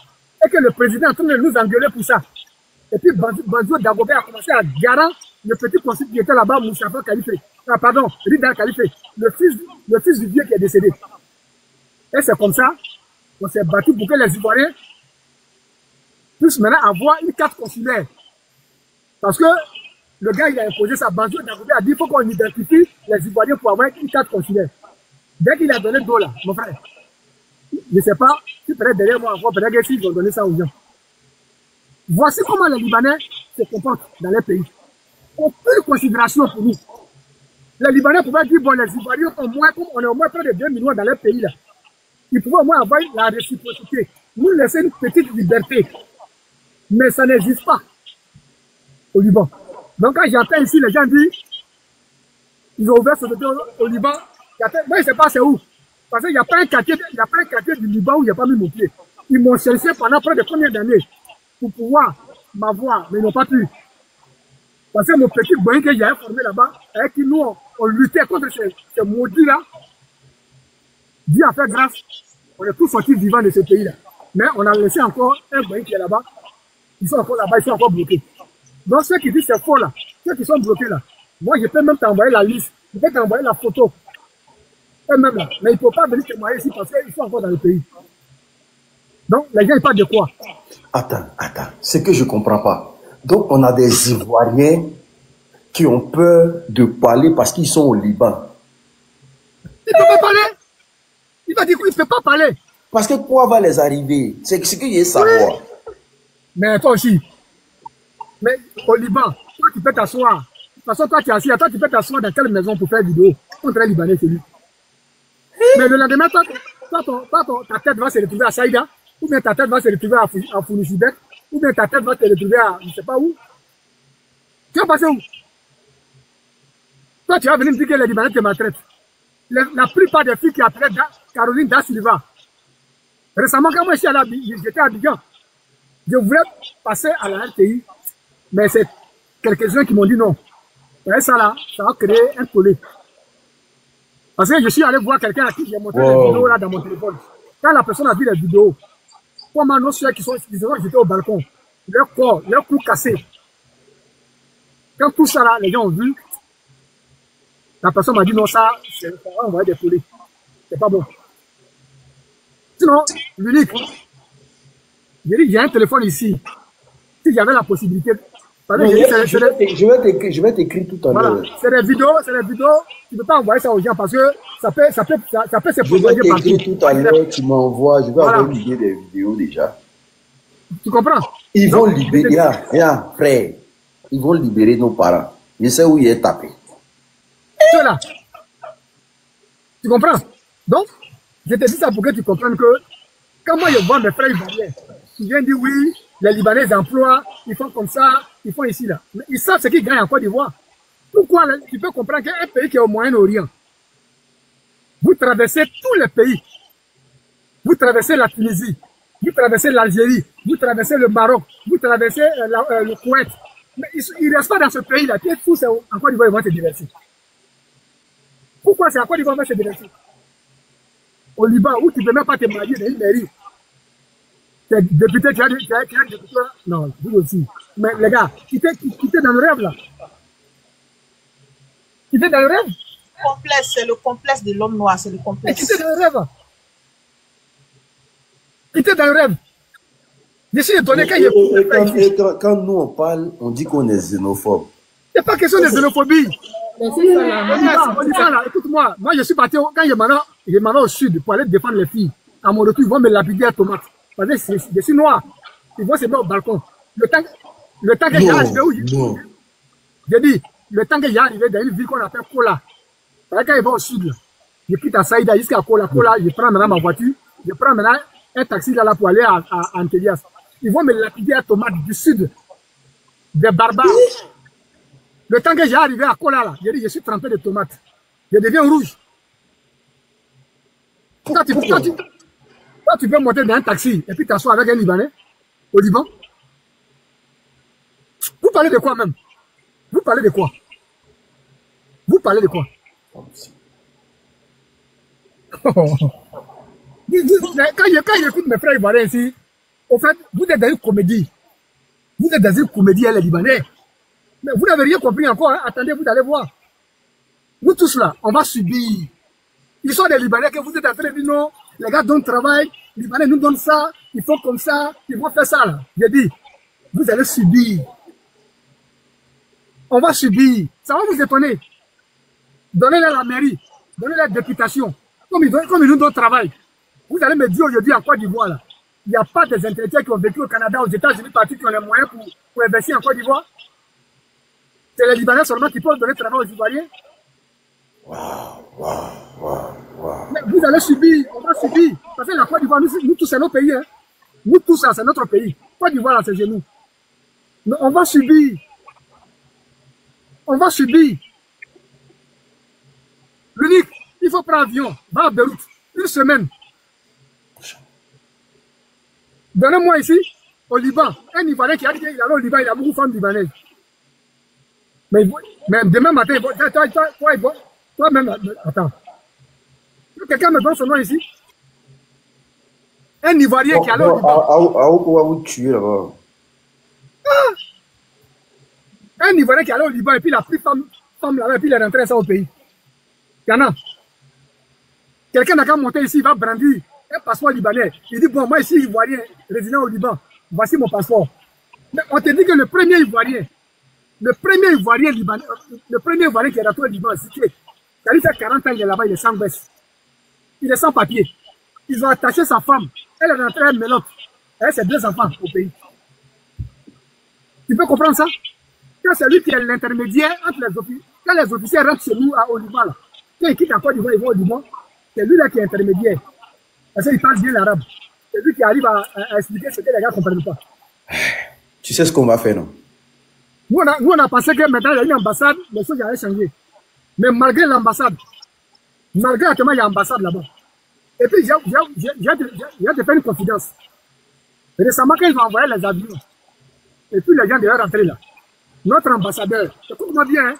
[SPEAKER 2] Et que le président est en train de nous engueuler pour ça. Et puis Banzoué Dagobert a commencé à garer le petit consul qui était là-bas, Moussafa Khalifé. Ah, pardon, Rida Khalifé, le fils du vieux qui est décédé. Et c'est comme ça qu'on s'est battu pour que les Ivoiriens puissent maintenant avoir une carte consulaire. Parce que le gars, il a imposé sa Banzoué Dagobert a dit qu'il faut qu'on identifie les Ivoiriens pour avoir une carte consulaire. Dès qu'il a donné $, mon frère, je ne sais pas, si peut-être derrière moi, peut-être qu'ils vont donner ça aux gens. Voici comment les Libanais se comportent dans les pays. Aucune considération pour nous. Les Libanais pouvaient dire, bon, les Ivoiriens, au moins, comme on est au moins près de 2 millions dans les pays là, ils pouvaient au moins avoir la réciprocité, nous laisser une petite liberté. Mais ça n'existe pas au Liban. Donc quand j'entends ici, les gens disent, ils ont ouvert ce dossier au Liban, moi je ne sais pas c'est où. Parce qu'il n'y a pas un quartier du Liban où il n'y a pas mis mon pied. Ils m'ont cherché pendant près de combien d'années pour pouvoir m'avoir, mais ils n'ont pas pu. Parce que mon petit boy que j'ai formé là-bas, avec qui nous, on luttait contre ces maudits-là, Dieu a fait grâce, on est tous sortis vivants de ce pays-là. Mais on a laissé encore un boy qui est là-bas, ils sont encore là-bas, ils sont encore bloqués. Donc ceux qui disent c'est faux là, ceux qui sont bloqués là, moi je peux même t'envoyer la liste, je peux t'envoyer la photo. Eux-mêmes là, mais ils ne peuvent pas venir témoigner ici parce qu'ils sont encore dans le pays. Donc les gens ils parlent de quoi?
[SPEAKER 1] Attends, ce que je ne comprends pas. Donc on a des Ivoiriens qui ont peur de parler parce qu'ils sont au Liban.
[SPEAKER 2] Ils ne peuvent pas parler. Il va dire qu'il ne peut pas parler.
[SPEAKER 1] Parce que quoi va les arriver? C'est ce qu'il y a savoir.
[SPEAKER 2] Oui. Mais toi aussi. Mais au Liban, toi tu peux t'asseoir. De toute façon, toi tu es assis, toi tu peux t'asseoir dans quelle maison pour faire vidéo contre un Libanais, c'est lui. Mais le lendemain, ta tête va se retrouver à Saïda, ou bien ta tête va se retrouver à Founisibek, ou bien ta tête va se retrouver à je ne sais pas où. Tu vas passer où? Toi, tu vas venir me dire que les Libanais te maltraitent. La plupart des filles qui appelaient Caroline Da Silva. Récemment, quand moi j'étais à Abidjan, je voulais passer à la RTI, mais c'est quelques-uns qui m'ont dit non. Et ça là, ça va créer un tollé. Parce que je suis allé voir quelqu'un à qui j'ai montré les vidéos là dans mon téléphone. Quand la personne a vu les vidéos, comment nos soeurs qui étaient au balcon, leur corps, leur cou cassé. Quand tout ça là, les gens ont vu, la personne m'a dit non, ça va envoyer des tollés. C'est pas bon. Sinon, l'unique, j'ai dit, j'ai un téléphone ici. Si j'avais la possibilité,
[SPEAKER 1] je vais t'écrire tout à l'heure.
[SPEAKER 2] Voilà. C'est des vidéos, tu ne peux pas envoyer ça aux gens parce que ça peut se propager partout.
[SPEAKER 1] Je vais t'écrire tout à l'heure, tu m'envoies, je vais avoir une idée des vidéos déjà.
[SPEAKER 2] Tu comprends?
[SPEAKER 1] Ils vont libérer, frère, ils vont libérer nos parents. Je sais où il est tapé.
[SPEAKER 2] C'est là. Tu comprends? Donc, je te dis ça pour que tu comprennes que quand moi je vois mes frères ivoiriens, ils viennent dire oui, les Libanais emploient, ils font comme ça, ils font ici là. Mais ils savent ce qu'ils gagnent en Côte d'Ivoire. Pourquoi tu peux comprendre qu'un pays qui est au Moyen-Orient, vous traversez tous les pays. Vous traversez la Tunisie, vous traversez l'Algérie, vous traversez le Maroc, vous traversez le Koweït. Mais ils ne restent pas dans ce pays-là. Puis tout c'est en Côte d'Ivoire, ils vont se divertir. Pourquoi c'est en Côte d'Ivoire qu'ils vont se divertir? Au Liban, où tu ne peux même pas te marier dans une mairie. T'es député, tu as député. Non, vous aussi. Mais les gars, tu étais dans le rêve là. Tu étais dans le rêve?
[SPEAKER 4] C'est le complexe de l'homme noir, c'est le complexe.
[SPEAKER 2] Tu étais dans le rêve. Tu étais dans le rêve. Je suis étonné
[SPEAKER 1] quand nous on parle, on dit qu'on est xénophobe.
[SPEAKER 2] Il n'y a pas question de xénophobie. Écoute-moi, moi je suis parti, quand je m'en vais au sud pour aller défendre les filles, à mon retour, ils vont me lapider à tomate. Parce que je suis noir. Ils vont se mettre au balcon. Le temps que j'ai arrivé où j'ai dit, le temps que j'ai arrivé dans une ville qu'on appelle Kola. Parce que quand ils vont au sud, je quitte à Saïda jusqu'à Kola. Kola, je prends maintenant ma voiture, je prends maintenant un taxi là pour aller à Antélias. Ils vont me lapider à tomate du sud, des barbares. Le temps que j'ai arrivé à Kola, là, j'ai dit, je suis trempé de tomates. Je deviens rouge. Toi, tu peux monter dans un taxi et puis t'asseoir avec un Libanais au Liban. Vous parlez de quoi même? Vous parlez de quoi? Vous parlez de quoi? Quand j'écoute mes frères ivoiriens ici, au fait, vous êtes dans une comédie. Vous êtes dans une comédie, les Libanais. Mais vous n'avez rien compris encore, hein? Attendez, vous allez voir. Nous tous là, on va subir. Ils sont des Libanais que vous êtes en train de dire non, les gars donnent travail, les Libanais nous donnent ça, ils font comme ça, ils vont faire ça là. J'ai dit, vous allez subir. On va subir. Ça va vous étonner. Donnez-leur la mairie, donnez-leur la députation, comme ils nous donnent travail. Vous allez me dire aujourd'hui en Côte d'Ivoire là, il n'y a pas des intellectuels qui ont vécu au Canada, aux États-Unis, partout qui ont les moyens pour investir en Côte d'Ivoire. C'est les Libanais seulement qui peuvent donner travail aux Ivoiriens. Mais vous allez subir, on va subir. Parce que la Côte d'Ivoire, nous tous, c'est notre pays. Hein. Nous tous, c'est notre pays. Côte d'Ivoire, c'est chez nous. Mais on va subir. On va subir. L'unique, il faut prendre avion, va à Beyrouth, une semaine. Donnez-moi ici, au Liban, un Ivoirien qui a dit qu'il allait au Liban, il a beaucoup de femmes libanaises. Mais demain matin, toi-même, attends. Quelqu'un me donne son nom ici? Un Ivoirien qui allait au Liban.
[SPEAKER 1] Pourquoi vous tuez là-bas?
[SPEAKER 2] Un Ivoirien qui allait au Liban et puis il a pris femme là-bas et puis il est rentré ça au pays. Il y en a. Quelqu'un n'a qu'à monter ici, il va brandir un passeport libanais. Il dit, bon, moi ici, Ivoirien, résident au Liban, voici mon passeport. Mais on te dit que le premier Ivoirien libanais, le premier Ivoirien qui est rentré au Liban, c'est ça lui fait 40 ans, il est là-bas, il est sans veste. Il est sans papier. Ils ont attaché sa femme. Elle est rentrée à Mélotte. Elle a ses 2 enfants au pays. Tu peux comprendre ça? Quand c'est lui qui est l'intermédiaire entre les officiers. Quand les officiers rentrent chez nous au Liban, là, quand ils quittent encore d'Ivoire, ils vont au Liban, c'est lui là qui est intermédiaire. Parce qu'il parle bien l'arabe. C'est lui qui arrive à expliquer ce que les gars ne comprennent pas.
[SPEAKER 1] Tu sais ce qu'on va faire, non?
[SPEAKER 2] Nous, on a pensé que maintenant, il y a une ambassade, les choses allaient changer. Mais malgré l'ambassade, malgré actuellement, il y a ambassade là-bas. Et puis, j'ai te faire une confidence. Récemment, quand ils ont envoyé les avions, et puis les gens devaient rentrer là, notre ambassadeur, écoute-moi bien, hein,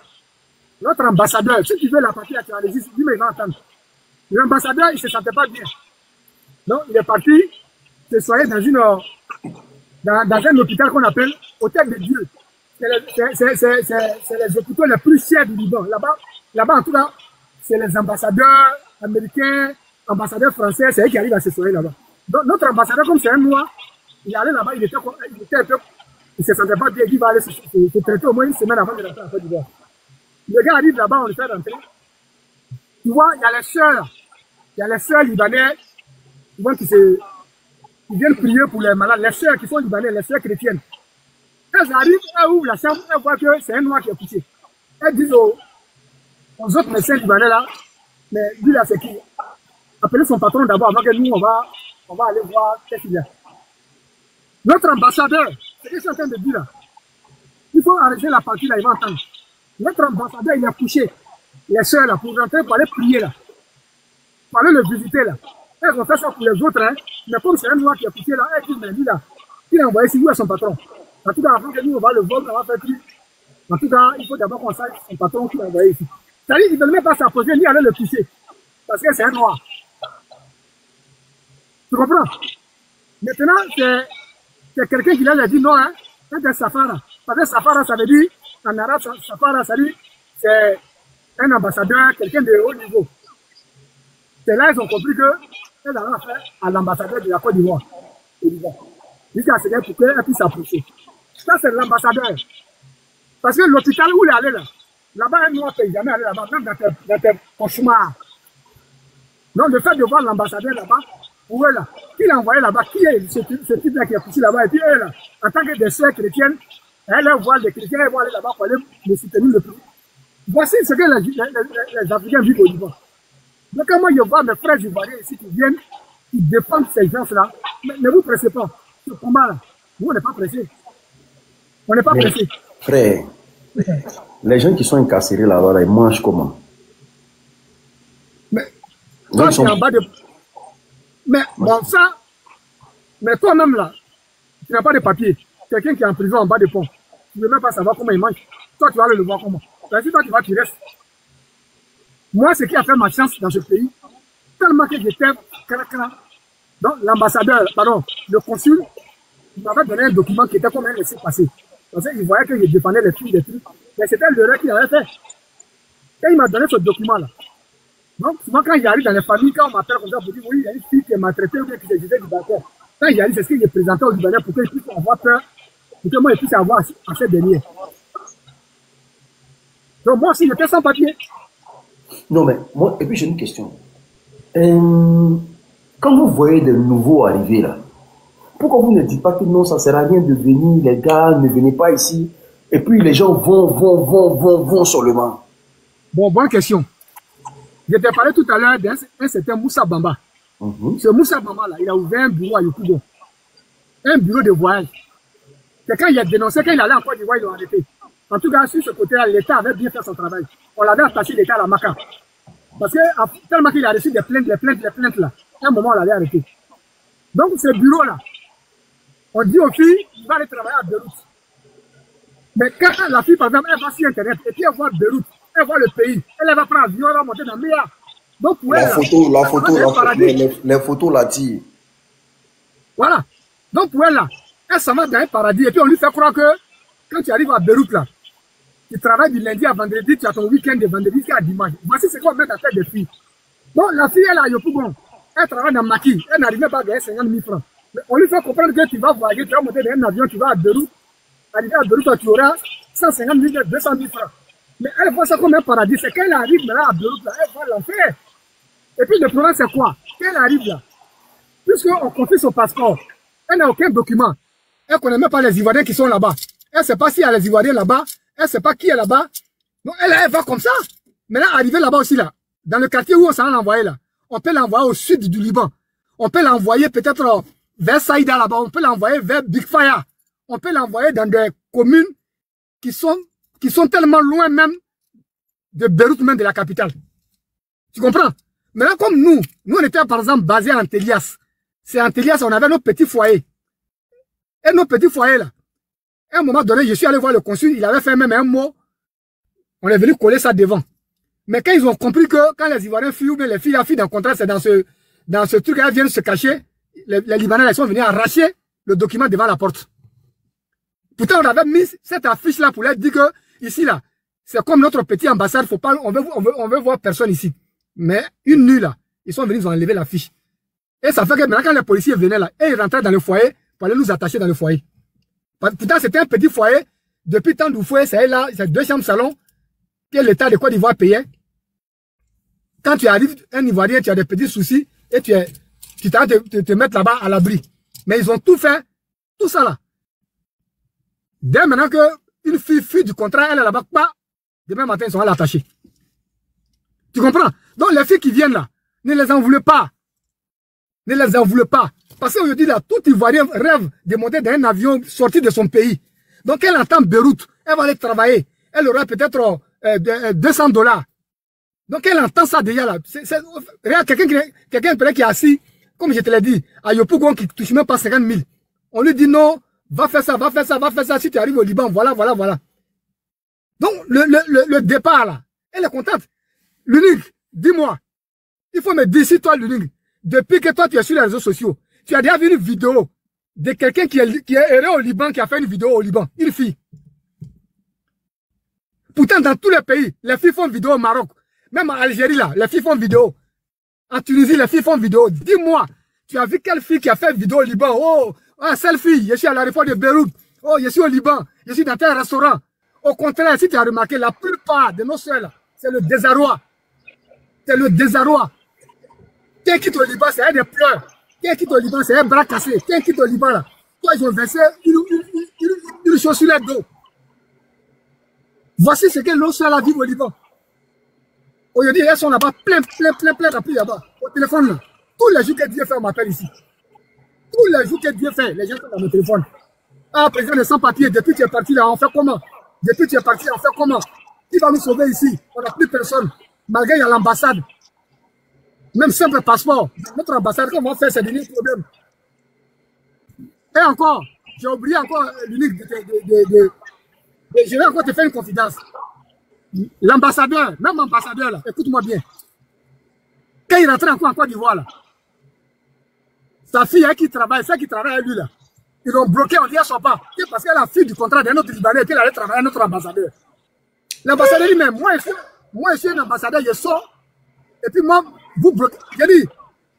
[SPEAKER 2] notre ambassadeur, si tu veux la partie là, tu enregistres, lui, mais il va entendre. L'ambassadeur, il ne se sentait pas bien. Donc, il est parti se soigner dans un hôpital qu'on appelle Hôtel de Dieu. C'est les hôpitaux les plus chers du Liban. Là-bas, en tout cas, c'est les ambassadeurs américains, ambassadeurs français, c'est eux qui arrivent à se soigner là-bas. Donc, notre ambassadeur, comme c'est un noir, il est allé là-bas, il était un peu, il se sentait pas bien, il va aller se traiter au moins une semaine avant de rentrer en Côte d'Ivoire. Le gars arrive là-bas, on le fait rentrer. Tu vois, il y a les sœurs libanais, tu vois, qui viennent prier pour les malades, les sœurs qui sont libanais, les sœurs chrétiennes. Elles arrivent, elles ouvrent la chambre, elles voient que c'est un noir qui est couché. Elles disent aux autres médecins libanais là, mais lui là c'est qui? Appelez son patron d'abord avant que nous on va aller voir qu'est-ce qu'il y a. Notre ambassadeur, c'est ce que je suis en train de dire là. Il faut arrêter la partie là, il va entendre. Notre ambassadeur il est couché, les sœurs là, pour rentrer, pour aller prier là. Pour aller le visiter là. Elles ont fait ça pour les autres, hein. Mais comme c'est un noir qui est couché là, elles disent, mais lui là, il a envoyé ici, où est son patron? En tout cas, avant que nous, on va le voir, on va faire plus. En tout cas, il faut d'abord qu'on sache son patron qui l'a envoyé ici. C'est-à-dire qu'il ne veut même pas s'apposer, ni aller le toucher. Parce que c'est un noir. Tu comprends? Maintenant, c'est quelqu'un qui leur dit non, hein. C'est Safara. Parce que Safara, ça veut dire, en arabe, Safara, ça veut dire, c'est un ambassadeur, quelqu'un de haut niveau. C'est là qu'ils ont compris que elle a affaire à l'ambassadeur de la Côte d'Ivoire. Jusqu'à ce qu'elle puisse s'approcher. Ça, c'est l'ambassadeur. Parce que l'hôpital où il est allé là, là-bas, un noir ne peut jamais aller là-bas, même dans tes cauchemars. Donc, le fait de voir l'ambassadeur là-bas, pour eux là, qui l'a envoyé là-bas, qui est ce type-là qui est poussé là-bas, et puis eux là, en tant que des sœurs chrétiennes, elles voient les chrétiens, elles vont aller là-bas pour aller les soutenir le plus. Voici ce que les Africains vivent au Liban. Donc, quand moi je vois mes frères ivoiriens ici qui viennent, qui défendent ces gens-là, mais ne vous pressez pas. Ce combat-là, nous, on n'est pas pressés. On n'est pas pressés.
[SPEAKER 1] Frère, les gens qui sont incarcérés là-bas, ils mangent comment?
[SPEAKER 2] Mais, toi, tu es en bas de... Mais, bon, ça... Mais toi-même, là, tu n'as pas de papier. Quelqu'un qui est en prison en bas de pont, tu ne veux même pas savoir comment il mange. Toi, tu vas aller le voir comment. Parce que toi, tu restes. Moi, ce qui a fait ma chance dans ce pays, tellement que j'étais cracra. Donc, l'ambassadeur, pardon, le consul, il m'avait donné un document qui était comme un laissez-passer. Parce qu'il voyait que je défendais les filles, des trucs. Mais c'était l'erreur qu'il avait fait. Et il m'a donné ce document-là. Donc, souvent, quand j'arrive dans les familles, quand on m'appelle comme ça, pour dire, oui, il y a une fille qui est maltraitée ou bien qui s'est jetée du balcon. Quand j'arrive, c'est ce que j'ai présenté au Libanais pour qu'ils puissent avoir peur, pour que moi, je puisse avoir assez de liens. Donc, moi aussi, j'étais sans papier.
[SPEAKER 1] Non, mais moi, et puis j'ai une question. Quand vous voyez de nouveaux arriver là, pourquoi vous ne dites pas que non, ça ne sert à rien de venir, les gars, ne venez pas ici, et puis les gens vont seulement?
[SPEAKER 2] Bon, bonne question. Je t'ai parlé tout à l'heure d'un certain Moussa Bamba. Ce Moussa Bamba là, il a ouvert un bureau à Yopougon. Un bureau de voyage. C'est quand il a dénoncé, quand il allait en Côte d'Ivoire, ils l'ont arrêté. En tout cas, sur ce côté-là, l'État avait bien fait son travail. On l'avait attaché l'État à la Maca. Parce que tellement qu'il a reçu des plaintes là, à un moment, on l'avait arrêté. Donc, ce bureau-là, On dit aux filles, il va aller travailler à Beyrouth. Mais quand la fille, par exemple, elle va sur Internet et puis elle voit Beyrouth, elle voit le pays, elle va prendre l'avion, elle va monter dans le Mia. Donc, pour elle,
[SPEAKER 1] les photos la tirent.
[SPEAKER 2] Voilà. Donc, pour elle, là, elle s'en va dans un paradis et puis on lui fait croire que quand tu arrives à Beyrouth, là, tu travailles du lundi à vendredi, tu as ton week-end de vendredi jusqu'à dimanche. Voici ce qu'on met dans la tête des filles. Donc, la fille, elle a Yopougon. Elle travaille dans Maki. Elle n'arrive pas à gagner 50 000 francs. Mais on lui fait comprendre que tu vas voyager, tu vas monter dans un avion, tu vas à Beyrouth. Arriver à Beyrouth, tu auras 150 000, 200 000 francs. Mais elle voit ça comme un paradis. C'est qu'elle arrive maintenant à Beyrouth, là, elle va l'enfer. Et puis le problème, c'est quoi? Quand elle arrive là, puisqu'on confie son passeport, elle n'a aucun document. Elle ne connaît même pas les Ivoiriens qui sont là-bas. Elle ne sait pas s'il y a les Ivoiriens là-bas. Elle ne sait pas qui est là-bas. Donc elle va comme ça. Maintenant, arriver là-bas aussi, là, dans le quartier où on s'en a envoyé là, on peut l'envoyer au sud du Liban. On peut l'envoyer peut-être vers Saïda là-bas. On peut l'envoyer vers Big Faya. On peut l'envoyer dans des communes qui sont tellement loin même de Beyrouth, même de la capitale. Tu comprends? Maintenant, comme nous on était par exemple basés à Antélias. C'est Antélias, on avait nos petits foyers. Et nos petits foyers là, à un moment donné, je suis allé voir le consul, il avait fait même un mot. On est venu coller ça devant. Mais quand ils ont compris que quand les Ivoiriens fuient ou bien les filles d'un contrat, c'est dans ce truc, elles viennent se cacher, les Libanais ils sont venus arracher le document devant la porte. Pourtant, on avait mis cette affiche là pour leur dire que ici là, c'est comme notre petit ambassade, faut pas, on veut voir personne ici. Mais une nuit là, ils sont venus, ils ont enlevé l'affiche. Et ça fait que maintenant quand les policiers venaient là, et ils rentraient dans le foyer pour aller nous attacher dans le foyer. Pourtant, c'était un petit foyer. Depuis tant de foyer, c'est là, c'est 2 chambres salon que l'État de Côte d'Ivoire payait. Quand tu arrives, un Ivoirien, tu as des petits soucis et tu t'as de te mettre là-bas à l'abri. Mais ils ont tout fait, tout ça là. Dès maintenant qu'une fille fuit du contrat, elle est là-bas, demain matin, ils sont allés l'attacher. Tu comprends? Donc les filles qui viennent là, ne les en voulez pas. Ne les en voulez pas. Parce qu'aujourd'hui, là, tout Ivoirien rêve de monter dans un avion sorti de son pays. Donc, elle entend Beyrouth, elle va aller travailler. Elle aura peut-être $200. Donc, elle entend ça déjà là. Regarde, quelqu'un qui est assis, comme je te l'ai dit, à Yopougon qui ne touche même pas 50 000. On lui dit non, va faire ça, va faire ça, va faire ça. Si tu arrives au Liban, voilà, voilà, voilà. Donc, le départ là, elle est contente. L'unique, dis-moi, il faut me dire si toi, l'unique, depuis que toi tu es sur les réseaux sociaux, tu as déjà vu une vidéo de quelqu'un qui est erré au Liban, qui a fait une vidéo au Liban, une fille. Pourtant, dans tous les pays, les filles font vidéo au Maroc. Même en Algérie, là, les filles font vidéo. En Tunisie, les filles font vidéo. Dis-moi, tu as vu quelle fille qui a fait vidéo au Liban? Oh, celle fille, je suis à l'aéroport de Beyrouth. Oh, je suis au Liban, je suis dans tel restaurant. Au contraire, si tu as remarqué, la plupart de nos soeurs, c'est le désarroi. C'est le désarroi. Quelqu'un quitte au Liban, c'est un des pleurs. Quelqu'un quitte au Liban, c'est un bras cassé. Quelqu'un quitte au Liban, là. Toi, ils ont versé une chose sur leur dos. Voici ce que l'on sait à la vie au Liban. Aujourd'hui, elles sont là-bas, plein d'applis là-bas. Au téléphone, là. Tous les jours que Dieu fait, on m'appelle ici. Tous les jours que Dieu fait, les gens sont dans mon téléphone. Ah, président de sans-papiers, depuis que tu es parti là, on fait comment? Depuis que tu es parti, on fait comment? Qui va nous sauver ici? On n'a plus personne. Malgré il y a l'ambassade. Même simple passeport. Notre ambassade, comment faire, c'est devenu problème. Et encore, j'ai oublié encore l'unique je vais encore te faire une confidence. L'ambassadeur, même ambassadeur là, écoute-moi bien. Quand il rentrait encore en Côte d'Ivoire là, sa fille qui travaille, celle qui travaille avec lui là, ils l'ont bloqué, on dit à son pas. Parce qu'elle a fille du contrat d'un autre Libanais et puis elle allait travailler à notre ambassadeur. L'ambassadeur dit, mais moi je suis un ambassadeur, je sors. Et puis moi, vous bloquez. J'ai dit,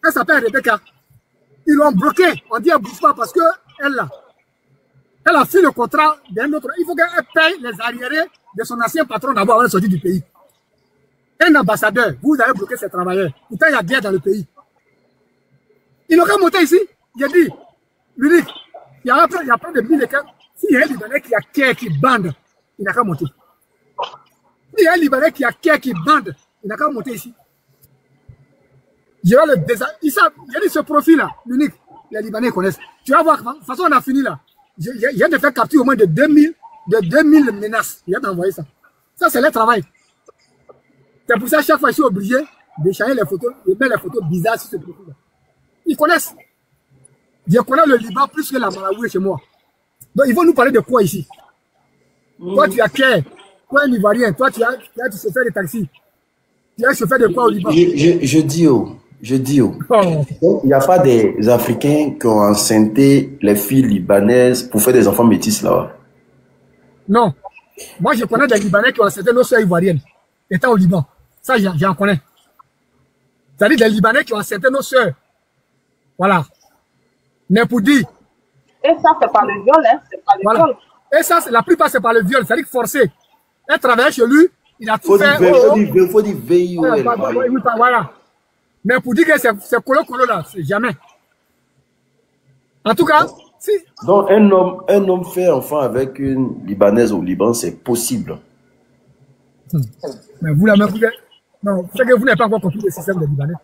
[SPEAKER 2] elle s'appelle Rebecca. Ils l'ont bloqué. On dit, elle ne bouge pas parce qu'elle a fait le contrat d'un autre. Il faut qu'elle paye les arriérés de son ancien patron d'abord avant de sortir du pays. Un ambassadeur, vous avez bloqué ses travailleurs. Pourtant, il y a guerre dans le pays. Ils n'ont qu'à monter ici. J'ai dit, l'unique, il y a plein de mille et quelques. S'il y a un Libanais qui bande, il n'a qu'à monter. S'il y a un Libanais qui bande, il n'a qu'à monter ici. Je vais le désastre. J'ai dit ce profil-là, l'unique, les Libanais connaissent. Tu vas voir, de toute façon, on a fini là. Je viens de faire capture au moins de 2000 menaces. Il vient d'envoyer ça. Ça, c'est le travail. C'est pour ça, chaque fois, je suis obligé d'échanger les photos, de mettre les photos bizarres sur ce profil-là. Ils connaissent. Je connais le Liban plus que la Malawi chez moi. Donc, ils vont nous parler de quoi ici? Toi, tu as Caire. Toi, un Ivoirien. Toi, tu as du chauffeur de taxi. Tu as chauffeur de quoi au Liban?
[SPEAKER 1] Je dis, il n'y a pas des Africains qui ont enceinté les filles libanaises pour faire des enfants métis là-bas.
[SPEAKER 2] Non. Moi, je connais des Libanais qui ont enceinté nos soeurs ivoiriennes, étant au Liban. Ça, j'en connais. C'est-à-dire des Libanais qui ont enceinté nos soeurs. Voilà. Mais pour dire.
[SPEAKER 4] Et ça, c'est par le viol, hein. C'est par le viol.
[SPEAKER 2] Et ça, la plupart, c'est par le viol. C'est-à-dire forcé. Elle travaillait chez lui, il a tout fait.
[SPEAKER 1] Il faut dire veiller.
[SPEAKER 2] Voilà. Mais pour dire que c'est colo là, c'est jamais. En tout cas, si.
[SPEAKER 1] Donc, un homme fait enfant avec une Libanaise au Liban, c'est possible.
[SPEAKER 2] Mais vous, la même, non, c'est que vous n'avez pas encore compris le système des Libanais.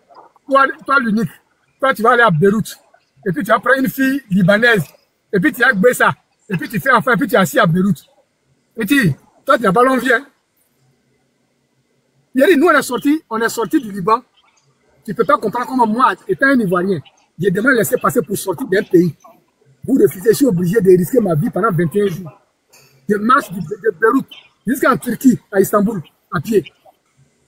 [SPEAKER 2] Toi l'unique. Toi, tu vas aller à Beyrouth. Et puis, tu vas prendre une fille libanaise. Et puis, tu as Gbessa. Et puis, tu fais enfant. Et puis, tu es assis à Beyrouth. Et puis, toi, tu n'as pas l'envie, hein. Il a dit, nous, on est sorti du Liban. Tu ne peux pas comprendre comment moi, étant un Ivoirien, j'ai demandé de laisser passer pour sortir d'un pays. Vous refusez, je suis obligé de risquer ma vie pendant 21 jours. Je marche de Beyrouth jusqu'en Turquie, à Istanbul, à pied.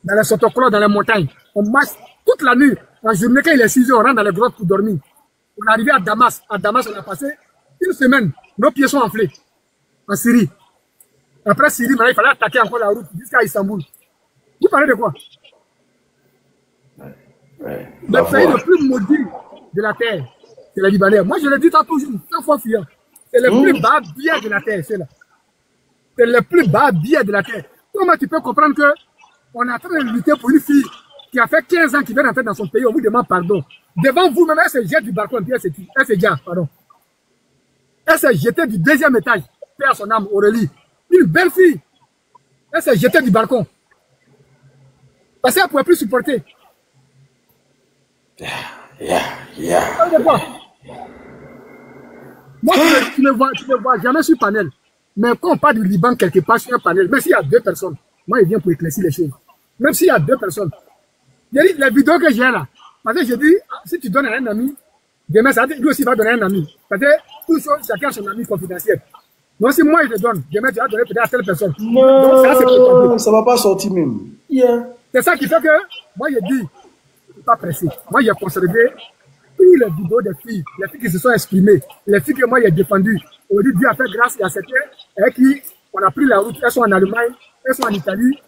[SPEAKER 2] Dans les sotocolos, dans les montagnes. On marche toute la nuit. En journée, quand il est 6 heures, on rentre dans les grottes pour dormir. On est arrivé à Damas. À Damas, on a passé une semaine. Nos pieds sont enflés. En Syrie. Après Syrie, il fallait attaquer encore la route jusqu'à Istanbul. Vous parlez de quoi? Le pays le plus maudit de la terre, c'est le Libanais. Moi, je le dis toujours, 100 fois fuyant. C'est le plus bas billet de la terre, c'est là. C'est le plus bas billet de la terre. Comment tu peux comprendre que on est en train de lutter pour une fille qui a fait 15 ans qui vient rentrer dans son pays, on vous demande pardon. Devant vous-même, elle se jette du balcon, puis elle se jette, pardon. Elle s'est jetée du 2e étage, père son âme, Aurélie. Une belle fille. Elle s'est jetée du balcon. Parce qu'elle ne pouvait plus supporter. Moi, tu ne vois jamais sur panel. Mais quand on parle du Liban quelque part sur un panel, même s'il y a 2 personnes, moi, il vient pour éclaircir les choses. Même s'il y a 2 personnes. Les vidéos que j'ai là, parce que je dis, si tu donnes à un ami, demain, ça lui aussi va donner à un ami. Parce que tout chose, chacun a son ami confidentiel. Donc, si moi, je te donne, demain, tu vas donner peut-être à telle personne.
[SPEAKER 1] Non, donc, ça ne va pas sortir même. Yeah.
[SPEAKER 2] C'est ça qui fait que, moi, je dis, je ne suis pas pressé. Moi, j'ai conservé tous les vidéos des filles, les filles qui se sont exprimées, les filles que moi, j'ai défendues. Aujourd'hui, Dieu a fait grâce à certaines, avec qui on a pris la route, elles sont en Allemagne, elles sont en Italie.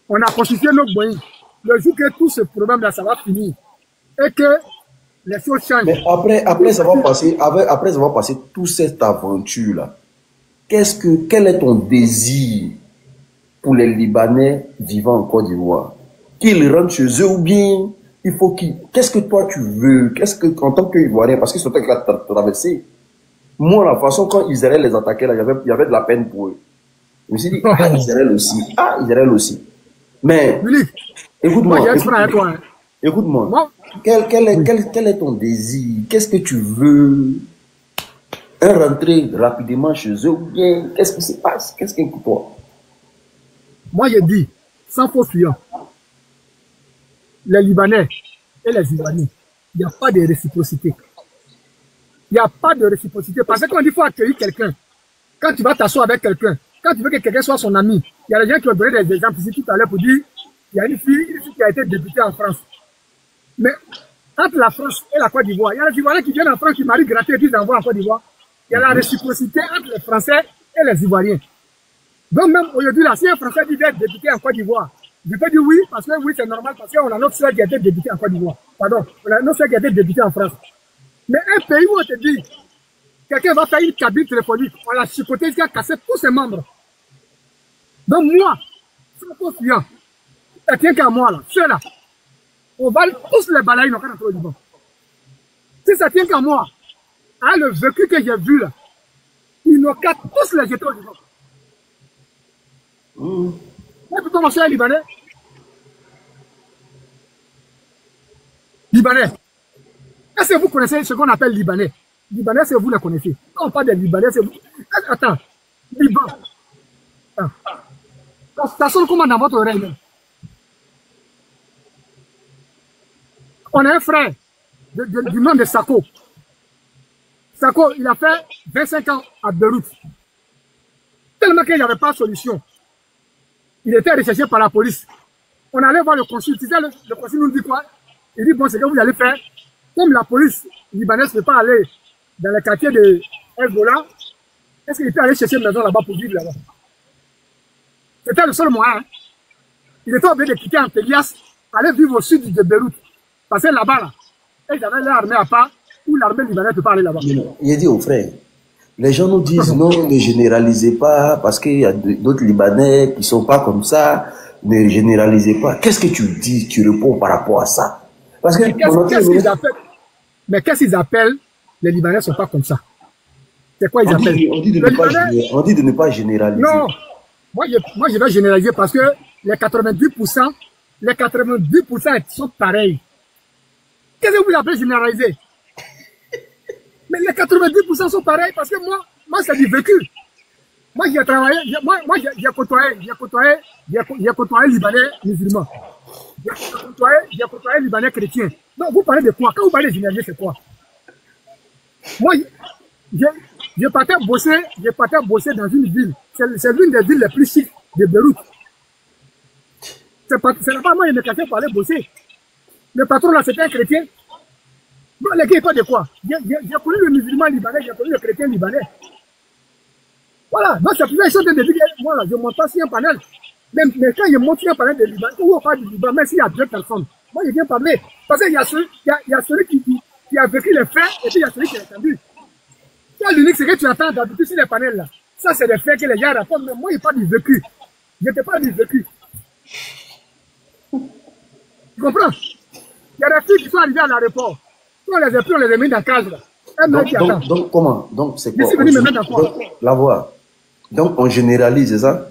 [SPEAKER 2] On a constitué nos moyens. Le jour que tout ce problème-là, ça va finir, et que les choses changent.
[SPEAKER 1] Mais après avoir passé toute cette aventure-là, quel est ton désir pour les Libanais vivant en Côte d'Ivoire? Qu'ils rentrent chez eux ou bien il faut qu'ils... Qu'est-ce que toi tu veux? Qu'est-ce que, en tant qu'Ivoirien, parce qu'ils sont traversés. Moi, la façon quand Israël les attaquait, là, il y avait de la peine pour eux. Je me suis dit, Israël aussi. Mais, écoute-moi. Écoute-moi. Quel est ton désir? Qu'est-ce que tu veux? Rentrer rapidement chez eux ou bien qu'est-ce qui se passe? Qu'est-ce qui est pour toi?
[SPEAKER 2] Moi, je dis, sans faux fuyant, les Libanais et les Ivoiriens, il n'y a pas de réciprocité. Il n'y a pas de réciprocité. Parce qu'on dit qu'il faut accueillir quelqu'un. Quand tu vas t'asseoir avec quelqu'un, quand tu veux que quelqu'un soit son ami, il y a des gens qui ont donné des exemples ici tout à l'heure pour dire il y a une fille qui a été députée en France. Mais entre la France et la Côte d'Ivoire, il y a les Ivoiriens qui viennent en France, qui marient gratter et puis ils envoient en Côte d'Ivoire. Il y a la réciprocité entre les Français et les Ivoiriens. Donc même aujourd'hui, là, si un Français dit d'être député en Côte d'Ivoire, je peux dire oui, parce que oui, c'est normal, parce qu'on a notre soeur qui a été députée en Côte d'Ivoire. Pardon, on a notre soeur qui a été députée en France. Mais un pays où on te dit, quelqu'un va faire une cabine téléphonique, on l'a chicoté jusqu'à casser tous ses membres. Donc moi, sans confiant, ça tient qu'à moi là, ceux-là, on va tous les balayer dans le Liban. Si ça tient qu'à moi, à le vécu que j'ai vu là, ils n'ont qu'à tous les jeter au Liban. Moi, tu commences à Libanais. Libanais. Est-ce que vous connaissez ce qu'on appelle Libanais? Libanais, c'est vous les connaissez. Quand on parle des Libanais, c'est vous. Attends, Liban. Ça sonne comment dans votre oreille même? On a un frère du nom de Sako. Sako, il a fait 25 ans à Beyrouth. Tellement qu'il n'y avait pas de solution. Il était recherché par la police. On allait voir le consul. Tu sais, le consul nous dit quoi? Il dit, bon, c'est que vous allez faire. Comme la police libanaise ne peut pas aller dans le quartier de Hezbollah, est-ce qu'il peut aller chercher une maison là-bas pour vivre là-bas? C'était le seul moyen. Hein. Il était obligé de quitter Antelias, aller vivre au sud de Beyrouth. Parce que là-bas, là, ils avaient l'armée à part, où l'armée libanaise ne peut pas aller là-bas.
[SPEAKER 5] Il dit aux frères, les gens nous disent non, ne généralisez pas, parce qu'il y a d'autres Libanais qui ne sont pas comme ça, ne généralisez pas. Qu'est-ce que tu dis, tu réponds par rapport à ça? Parce que
[SPEAKER 2] mais qu'est-ce qu'ils appellent les Libanais ne sont pas comme ça? C'est quoi ils appellent?
[SPEAKER 5] On dit de ne pas généraliser.
[SPEAKER 2] Non, moi je vais généraliser parce que les 90% sont pareils. Qu'est-ce que vous appelez généraliser? Mais les 90% sont pareils parce que moi c'est du vécu. Moi j'ai travaillé, j'ai côtoyé Libanais musulmans. J'ai côtoyé Libanais chrétiens. Donc vous parlez de quoi? Quand vous parlez de généraliser, c'est quoi? Moi, je partais bosser dans une ville. C'est l'une des villes les plus chics de Beyrouth. C'est là-bas, moi, il me cassait pour aller bosser. Le patron, là, c'était un chrétien. Bon, les gars, pas de quoi. J'ai connu le musulman libanais, j'ai connu le chrétien libanais. Voilà. Donc, c'est pour ça qu'ils sont en train de dire, moi, là, je monte pas sur un panel. Mais quand je monte sur un panel de Liban, ou on parle du Liban, même s'il y a 2 personnes, moi, je viens parler. Parce qu'il y a celui qui a vécu les faits, et puis il y a celui qui a entendu. Toi, l'unique, c'est que tu entends d'habitude sur les panels, là. Ça, c'est des faits que les gens racontent, mais moi, il parle du vécu. Je ne parle pas du vécu. Tu comprends? Il y a des filles qui sont arrivées à l'aéroport. On les a pris, on les a mis dans le cage, là.
[SPEAKER 5] Donc, comment? Donc, c'est quoi?
[SPEAKER 2] Je suis venu me mettre dans quoi?
[SPEAKER 5] La voix. Donc, on généralise, c'est ça?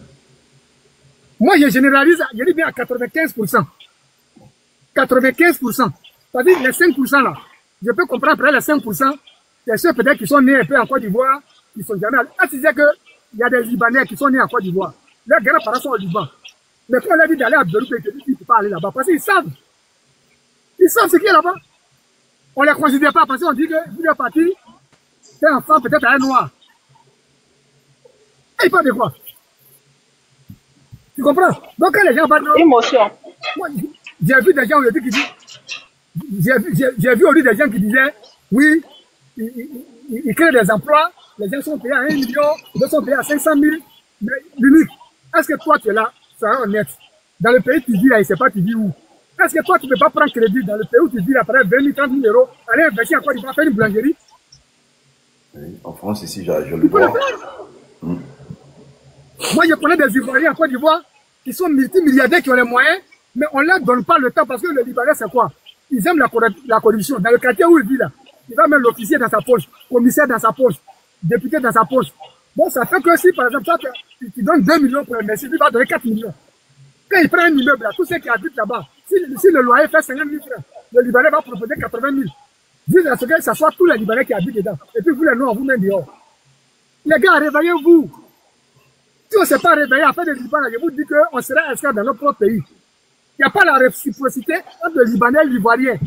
[SPEAKER 2] Moi, je généralise, je dis bien à 95%. 95%. C'est-à-dire, les 5% là, je peux comprendre après les 5%, c'est ceux peut-être qui sont nés un peu en Côte d'Ivoire, qui sont jamais allés. Ah, tu disais qu'il y a des Libanais qui sont nés en Côte d'Ivoire. Leurs grands-parents sont au Liban. Mais quand on leur dit d'aller à Beyrouth, ils te disent qu'ils ne peuvent pas aller là-bas. Parce qu'ils savent. Ils savent ce qui est là-bas. On ne les considère pas parce qu'on dit que vous êtes parti, c'est un enfant peut-être à un noir. Et ils parlent de quoi? Tu comprends? Donc quand les gens parlent de...
[SPEAKER 4] Émotion.
[SPEAKER 2] Moi, j'ai vu des gens aujourd'hui qui disent... J'ai vu aujourd'hui des gens qui disaient, oui, ils créent des emplois, les gens sont payés à 1 million, d'autres sont payés à 500 000. Mais l'unique, est-ce que toi tu es là, sois honnête, dans le pays où tu vis là, il ne sait pas tu vis où? Est-ce que toi tu ne peux pas prendre crédit dans le pays où tu vis là, par exemple 20 000, 30 000 euros, aller investir en Côte d'Ivoire, faire une boulangerie?
[SPEAKER 5] Oui, en France, ici, je le vois.
[SPEAKER 2] Moi, je connais des Ivoiriens en Côte d'Ivoire qui sont multimilliardaires, qui ont les moyens, mais on ne leur donne pas le temps parce que le Libanais, c'est quoi? Ils aiment la corruption. Dans le quartier où il vit là, il va mettre l'officier dans sa poche, commissaire dans sa poche, député dans sa poche. Bon, ça fait que si, par exemple, toi, tu donnes 2 millions pour le Messie, il va donner 4 millions. Quand il prend un immeuble là, tous ceux qui habitent là-bas, si le loyer fait 50 000 francs, le Libanais va proposer 80 000. Dites à ce que ça soit tous les Libanais qui habitent dedans. Et puis vous les noirs, vous même dehors. Les gars, réveillez-vous. Si on ne s'est pas réveillé à faire des Libanais, je vous dis qu'on sera esclave dans notre propre pays. Il n'y a pas la réciprocité entre les Libanais et les Ivoiriens.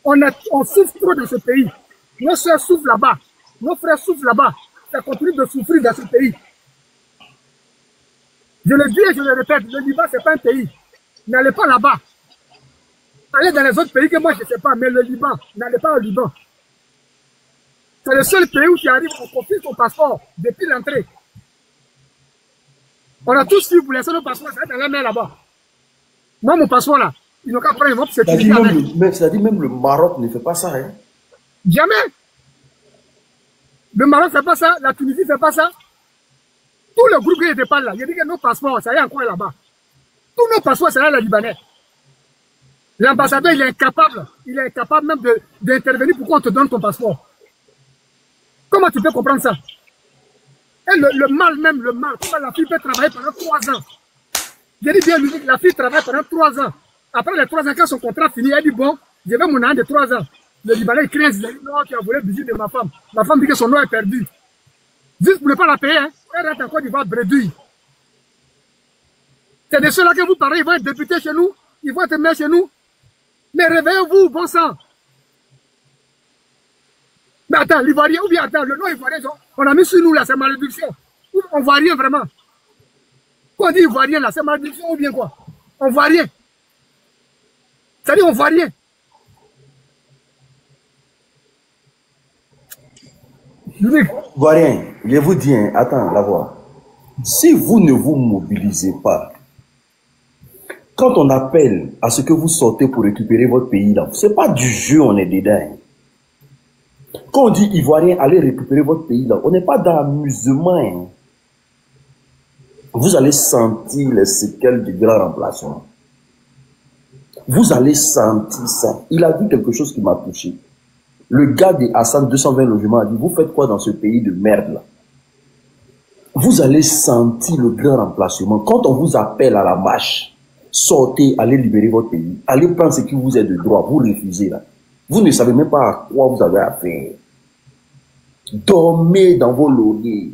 [SPEAKER 2] On souffre trop dans ce pays. Nos soeurs souffrent là-bas. Nos frères souffrent là-bas. Ça continue de souffrir dans ce pays. Je le dis et je le répète, le Liban, ce n'est pas un pays. N'allez pas là-bas. Allez dans les autres pays que moi, je ne sais pas, mais le Liban, n'allez pas au Liban. C'est le seul pays où tu arrives, on confie ton passeport depuis l'entrée. On a tous vu pour laisser nos passeports, ça va être dans la main là-bas. Moi, mon passeport là, ils n'ont qu'à prendre, ils vont se certifier avec.
[SPEAKER 5] C'est-à-dire même le Maroc ne fait pas ça. Hein?
[SPEAKER 2] Jamais. Le Maroc ne fait pas ça, la Tunisie ne fait pas ça. Tout le groupe qui n'était pas là, il dit que nos passeports, ça y est encore là-bas. Tous nos passeports, c'est là le Libanais. L'ambassadeur, il est incapable même d'intervenir pour qu'on te donne ton passeport. Comment tu peux comprendre ça? Et le mal, comment la fille peut travailler pendant 3 ans? J'ai dit bien, la fille travaille pendant 3 ans. Après les 3 ans, quand son contrat finit, elle dit bon, je vais mon an de 3 ans. Le Libanais, il crie, il dit non, tu as volé le bijou de ma femme. Ma femme dit que son nom est perdu. Juste pour ne pas la payer, hein, elle reste encore, il va bredouille. C'est de ceux-là que vous parlez, ils vont être députés chez nous, ils vont être maires chez nous. Mais réveillez-vous, bon sang. Mais attends, l'Ivoirien, ou bien attends, le nom Ivoirien, on a mis sur nous là, c'est malédiction. On voit rien vraiment. Quand on dit Ivoirien là, c'est malédiction ou bien quoi? On voit rien. C'est-à-dire on voit rien.
[SPEAKER 5] Ivoirien, je vous dis, hein, attends, la voix. Si vous ne vous mobilisez pas, quand on appelle à ce que vous sortez pour récupérer votre pays là, c'est pas du jeu, on est dedans. Quand on dit Ivoirien, allez récupérer votre pays là, on n'est pas dans l'amusement. Hein. Vous allez sentir les séquelles du grand remplacement. Vous allez sentir ça. Il a dit quelque chose qui m'a touché. Le gars de Hassan 220 logements a dit, vous faites quoi dans ce pays de merde là? Vous allez sentir le grand remplacement. Quand on vous appelle à la marche, sortez, allez libérer votre pays. Allez prendre ce qui vous est de droit. Vous refusez là. Vous ne savez même pas à quoi vous avez affaire. Dormez dans vos lauriers.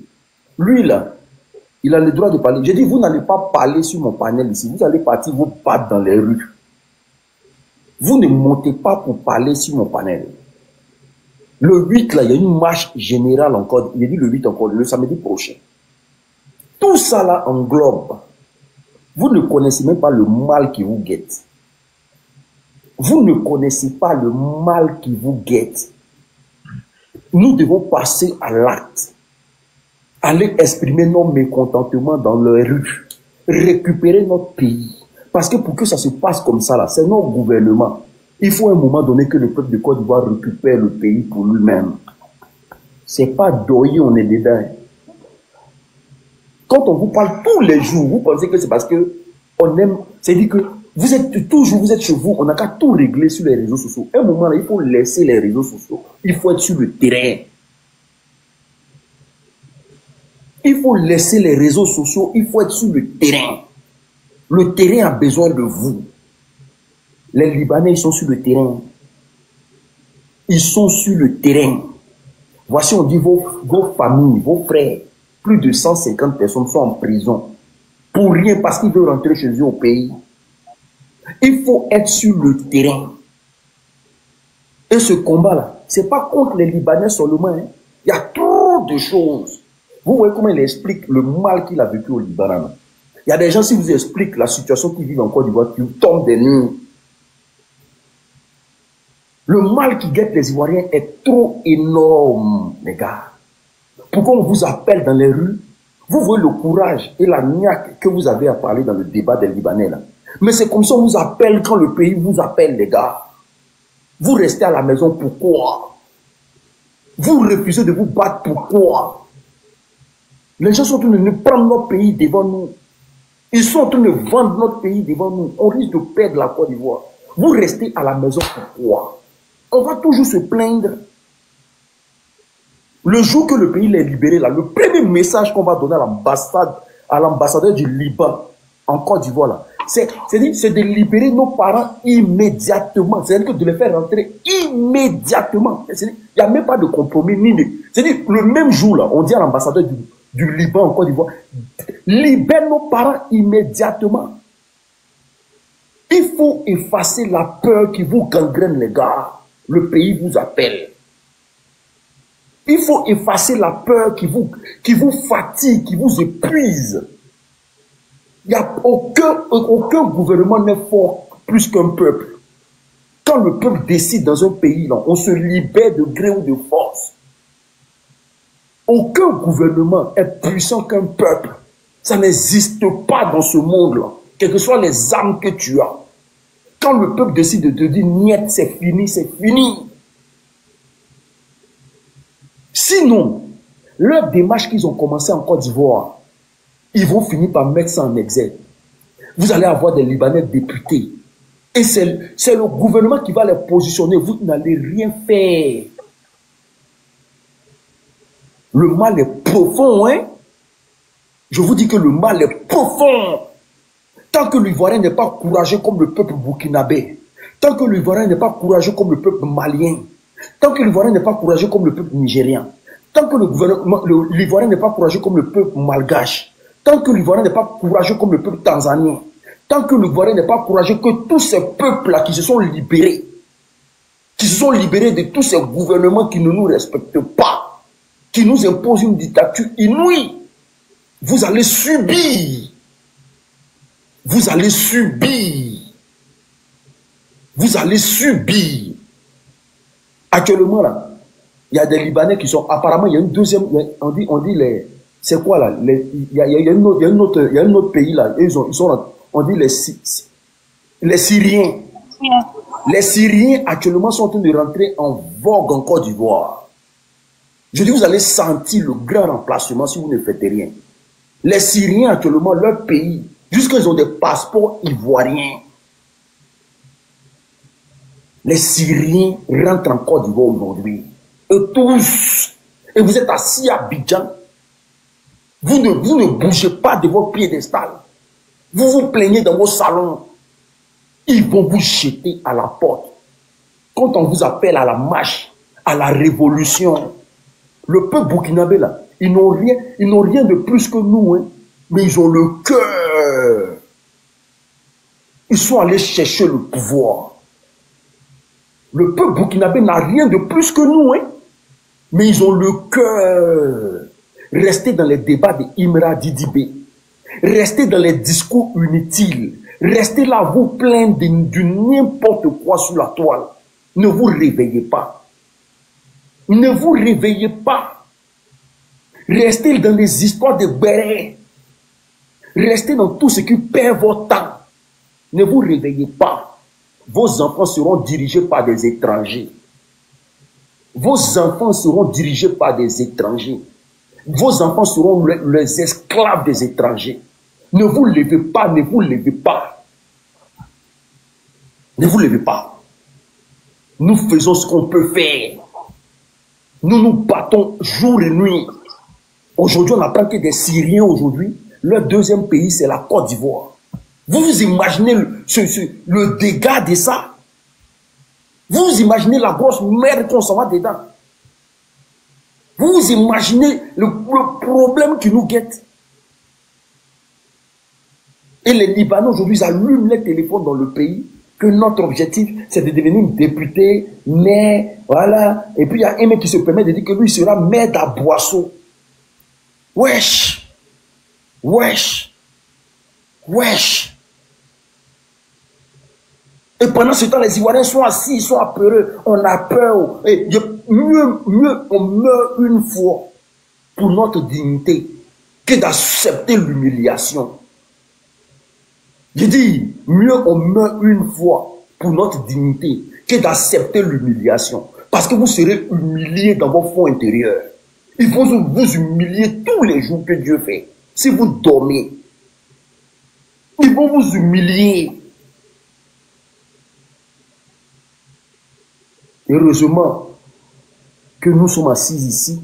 [SPEAKER 5] Lui là, il a le droit de parler. J'ai dit, vous n'allez pas parler sur mon panel ici. Vous allez partir vous battre dans les rues. Vous ne montez pas pour parler sur mon panel. Le 8 là, il y a une marche générale encore. Il a dit le 8 encore, le samedi prochain. Tout ça là englobe. Vous ne connaissez même pas le mal qui vous guette. Vous ne connaissez pas le mal qui vous guette. Nous devons passer à l'acte. Aller exprimer nos mécontentements dans les rues. Récupérer notre pays. Parce que pour que ça se passe comme ça, là, c'est notre gouvernement. Il faut à un moment donné que le peuple de Côte d'Ivoire récupère le pays pour lui-même. C'est pas doyer, on est dedans. Quand on vous parle tous les jours, vous pensez que c'est parce que on aime. C'est-à-dire que vous êtes toujours, vous êtes chez vous, on n'a qu'à tout régler sur les réseaux sociaux. À un moment là, il faut laisser les réseaux sociaux. Il faut être sur le terrain. Il faut laisser les réseaux sociaux, il faut être sur le terrain. Le terrain a besoin de vous. Les Libanais, ils sont sur le terrain. Ils sont sur le terrain. Voici, on dit vos familles, vos frères, plus de 150 personnes sont en prison. Pour rien, parce qu'ils veulent rentrer chez eux au pays. Il faut être sur le terrain. Et ce combat-là, ce n'est pas contre les Libanais seulement. Hein. Il y a trop de choses. Vous voyez comment il explique le mal qu'il a vécu au Liban. Il y a des gens, si vous expliquent la situation qu'ils vivent en Côte d'Ivoire, qui tombent des nues. Le mal qui guette les Ivoiriens est trop énorme, les gars. Pourquoi on vous appelle dans les rues? Vous voyez le courage et la niaque que vous avez à parler dans le débat des Libanais. Là. Mais c'est comme ça qu'on vous appelle quand le pays vous appelle, les gars. Vous restez à la maison, pourquoi? Vous refusez de vous battre, pourquoi? Les gens sont en train de prendre notre pays devant nous. Ils sont en train de vendre notre pays devant nous. On risque de perdre la Côte d'Ivoire. Vous restez à la maison, pourquoi? On va toujours se plaindre. Le jour que le pays est libéré, là, le premier message qu'on va donner à l'ambassadeur du Liban en Côte d'Ivoire, c'est de libérer nos parents immédiatement. C'est-à-dire de les faire rentrer immédiatement. Il n'y a même pas de compromis. C'est-à-dire le même jour, là, on dit à l'ambassadeur du Liban en Côte d'Ivoire, libère nos parents immédiatement. Il faut effacer la peur qui vous gangrène, les gars. Le pays vous appelle. Il faut effacer la peur qui vous fatigue, qui vous épuise. Il n'y a aucun gouvernement n'est fort plus qu'un peuple. Quand le peuple décide dans un pays, là, on se libère de gré ou de force. Aucun gouvernement est puissant qu'un peuple. Ça n'existe pas dans ce monde-là. Quelles que soient les armes que tu as. Quand le peuple décide de te dire, niet, c'est fini, c'est fini. Sinon, leur démarche qu'ils ont commencé en Côte d'Ivoire, ils vont finir par mettre ça en exergue. Vous allez avoir des Libanais députés. Et c'est le gouvernement qui va les positionner. Vous n'allez rien faire. Le mal est profond, hein? Je vous dis que le mal est profond. Tant que l'Ivoirien n'est pas courageux comme le peuple burkinabé, tant que l'Ivoirien n'est pas courageux comme le peuple malien, tant que l'Ivoirien n'est pas courageux comme le peuple nigérien, tant que l'Ivoirien n'est pas courageux comme le peuple malgache, tant que l'Ivoirien n'est pas courageux comme le peuple tanzanien, tant que l'Ivoirien n'est pas courageux que tous ces peuples-là qui se sont libérés,
[SPEAKER 1] qui se sont libérés de tous ces gouvernements qui ne nous respectent pas, qui nous imposent une dictature inouïe. Vous allez subir. Vous allez subir. Vous allez subir. Actuellement, là, il y a des Libanais qui sont... Apparemment, il y a une deuxième... On dit les... C'est quoi, là? Il y a un autre pays, là. Ils sont là, on dit les Syriens. Les Syriens, actuellement, sont en train de rentrer en vogue en Côte d'Ivoire. Je dis, vous allez sentir le grand remplacement si vous ne faites rien. Les Syriens, actuellement, leur pays, jusqu'à ils ont des passeports ivoiriens. Les Syriens rentrent en Côte d'Ivoire aujourd'hui. Et tous. Et vous êtes assis à Abidjan. Vous ne bougez pas de votre piédestal. Vous vous plaignez dans vos salons. Ils vont vous jeter à la porte. Quand on vous appelle à la marche, à la révolution, le peuple burkinabé là, ils n'ont rien de plus que nous, hein, mais ils ont le cœur. Ils sont allés chercher le pouvoir. Le peuple burkinabé n'a rien de plus que nous, hein, mais ils ont le cœur. Restez dans les débats de Imra Didibé. Restez dans les discours inutiles. Restez là, vous plaindre de n'importe quoi sur la toile. Ne vous réveillez pas. Ne vous réveillez pas. Restez dans les histoires de bérets. Restez dans tout ce qui perd votre temps. Ne vous réveillez pas. Vos enfants seront dirigés par des étrangers. Vos enfants seront dirigés par des étrangers. Vos enfants seront les esclaves des étrangers. Ne vous levez pas, ne vous levez pas. Ne vous levez pas. Nous faisons ce qu'on peut faire. Nous nous battons jour et nuit. Aujourd'hui, on apprend que des Syriens, aujourd'hui, leur deuxième pays, c'est la Côte d'Ivoire. Vous vous imaginez le dégât de ça? Vous vous imaginez la grosse merde qu'on s'en va dedans? Vous vous imaginez le problème qui nous guette? Et les Libanais aujourd'hui allument les téléphones dans le pays, que notre objectif c'est de devenir député, maire, voilà. Et puis il y a un mec qui se permet de dire que lui sera maire d'Aboisseau. Wesh! Wesh! Wesh! Et pendant ce temps, les Ivoiriens sont assis, ils sont apeureux, on a peur. Et mieux on meurt une fois pour notre dignité que d'accepter l'humiliation. Je dis, mieux on meurt une fois pour notre dignité que d'accepter l'humiliation. Parce que vous serez humilié dans vos fonds intérieurs. Il faut vous humilier tous les jours que Dieu fait. Si vous dormez, ils vont vous humilier. Heureusement que nous sommes assis ici,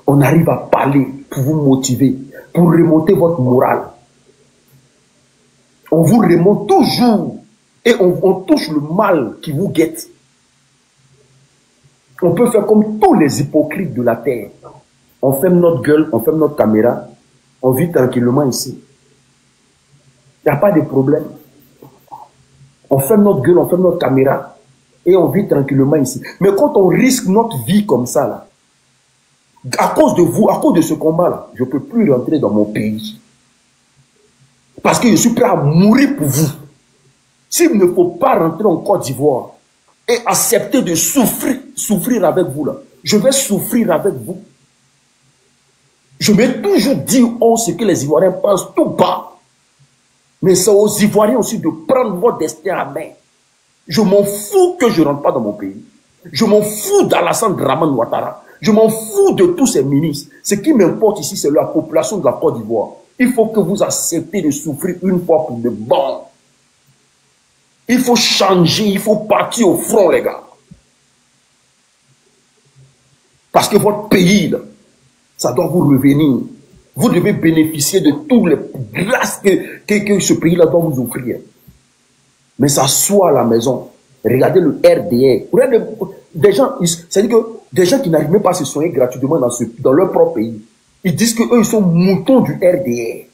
[SPEAKER 1] on arrive à parler pour vous motiver, pour remonter votre morale. On vous remonte toujours et on touche le mal qui vous guette. On peut faire comme tous les hypocrites de la terre. On ferme notre gueule, on ferme notre caméra, on vit tranquillement ici. Il n'y a pas de problème. On ferme notre gueule, on ferme notre caméra et on vit tranquillement ici. Mais quand on risque notre vie comme ça, là, à cause de vous, à cause de ce combat-là, je ne peux plus rentrer dans mon pays. Parce que je suis prêt à mourir pour vous. S'il ne faut pas rentrer en Côte d'Ivoire et accepter de souffrir avec vous, là, je vais souffrir avec vous. Je m'ai toujours dit ce que les Ivoiriens pensent tout bas. Mais c'est aux Ivoiriens aussi de prendre votre destin à main. Je m'en fous que je ne rentre pas dans mon pays. Je m'en fous d'Alassane Dramane Ouattara. Je m'en fous de tous ces ministres. Ce qui m'importe ici, c'est la population de la Côte d'Ivoire. Il faut que vous acceptez de souffrir une fois pour de bon. Il faut changer, il faut partir au front, les gars. Parce que votre pays, là, ça doit vous revenir. Vous devez bénéficier de toutes les grâces que ce pays-là doit vous offrir. Mais ça soit à la maison. Regardez le RDR. Regardez des gens, c'est-à-dire que des gens qui n'arrivent même pas à se soigner gratuitement dans leur propre pays. Ils disent qu'eux, ils sont moutons du RDR.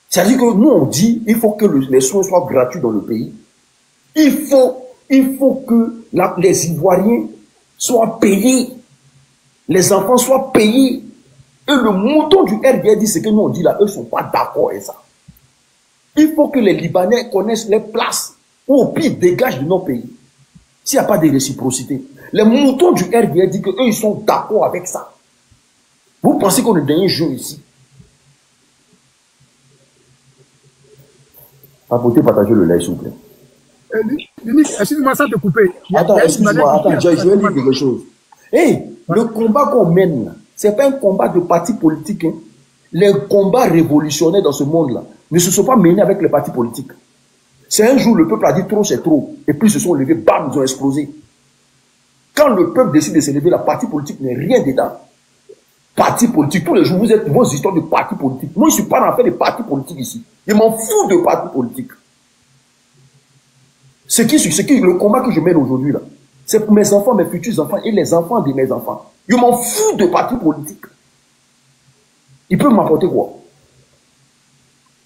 [SPEAKER 1] C'est-à-dire que nous, on dit il faut que les soins soient gratuits dans le pays. Il faut que
[SPEAKER 5] les Ivoiriens soient payés, les enfants soient payés. Et le mouton du RDR dit ce que nous on dit là, eux ne sont pas d'accord avec ça. Il faut que les Libanais connaissent les places ou au pire dégagent de nos pays. S'il n'y a pas de réciprocité. Les moutons du RDR disent qu'eux ils sont d'accord avec ça. Vous pensez qu'on est dans un jeu ici? Apportez, partagez le live s'il vous plaît.
[SPEAKER 2] Excuse-moi, ça te couper.
[SPEAKER 5] Attends, excuse-moi, attends, je vais dire quelque chose. Hey, le combat qu'on mène, ce n'est pas un combat de partis politiques. Hein. Les combats révolutionnaires dans ce monde-là ne se sont pas menés avec les partis politiques. C'est un jour, le peuple a dit trop, c'est trop. Et puis ils se sont levés, bam, ils ont explosé. Quand le peuple décide de se lever, la partie politique n'est rien dedans. Parti politique, tous les jours, vous êtes vos histoires de partis politiques. Moi, je ne suis pas en fait de partis politiques ici. Je m'en fous de partis politiques. Le combat que je mène aujourd'hui, là, c'est pour mes enfants, mes futurs enfants et les enfants de mes enfants. Je m'en fous de partis politiques. Ils peuvent m'apporter quoi?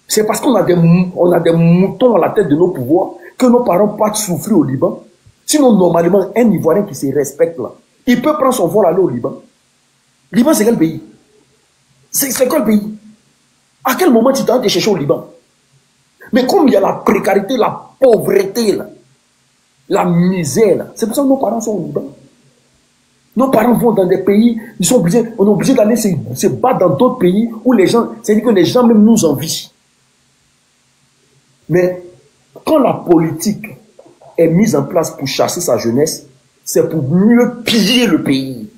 [SPEAKER 5] C'est parce qu'on a des moutons à la tête de nos pouvoirs que nos parents partent souffrir au Liban. Sinon, normalement, un Ivoirien qui se respecte là, il peut prendre son vol aller au Liban. Liban, c'est quel pays? C'est quel pays? À quel moment tu t'as été chercher au Liban? Mais comme il y a la précarité, la pauvreté, là, la misère, c'est pour ça que nos parents sont au Liban. Nos parents vont dans des pays, on est obligé d'aller se battre dans d'autres pays où les gens, c'est-à-dire que les gens même nous envient. Mais quand la politique est mise en place pour chasser sa jeunesse, c'est pour mieux piller le pays.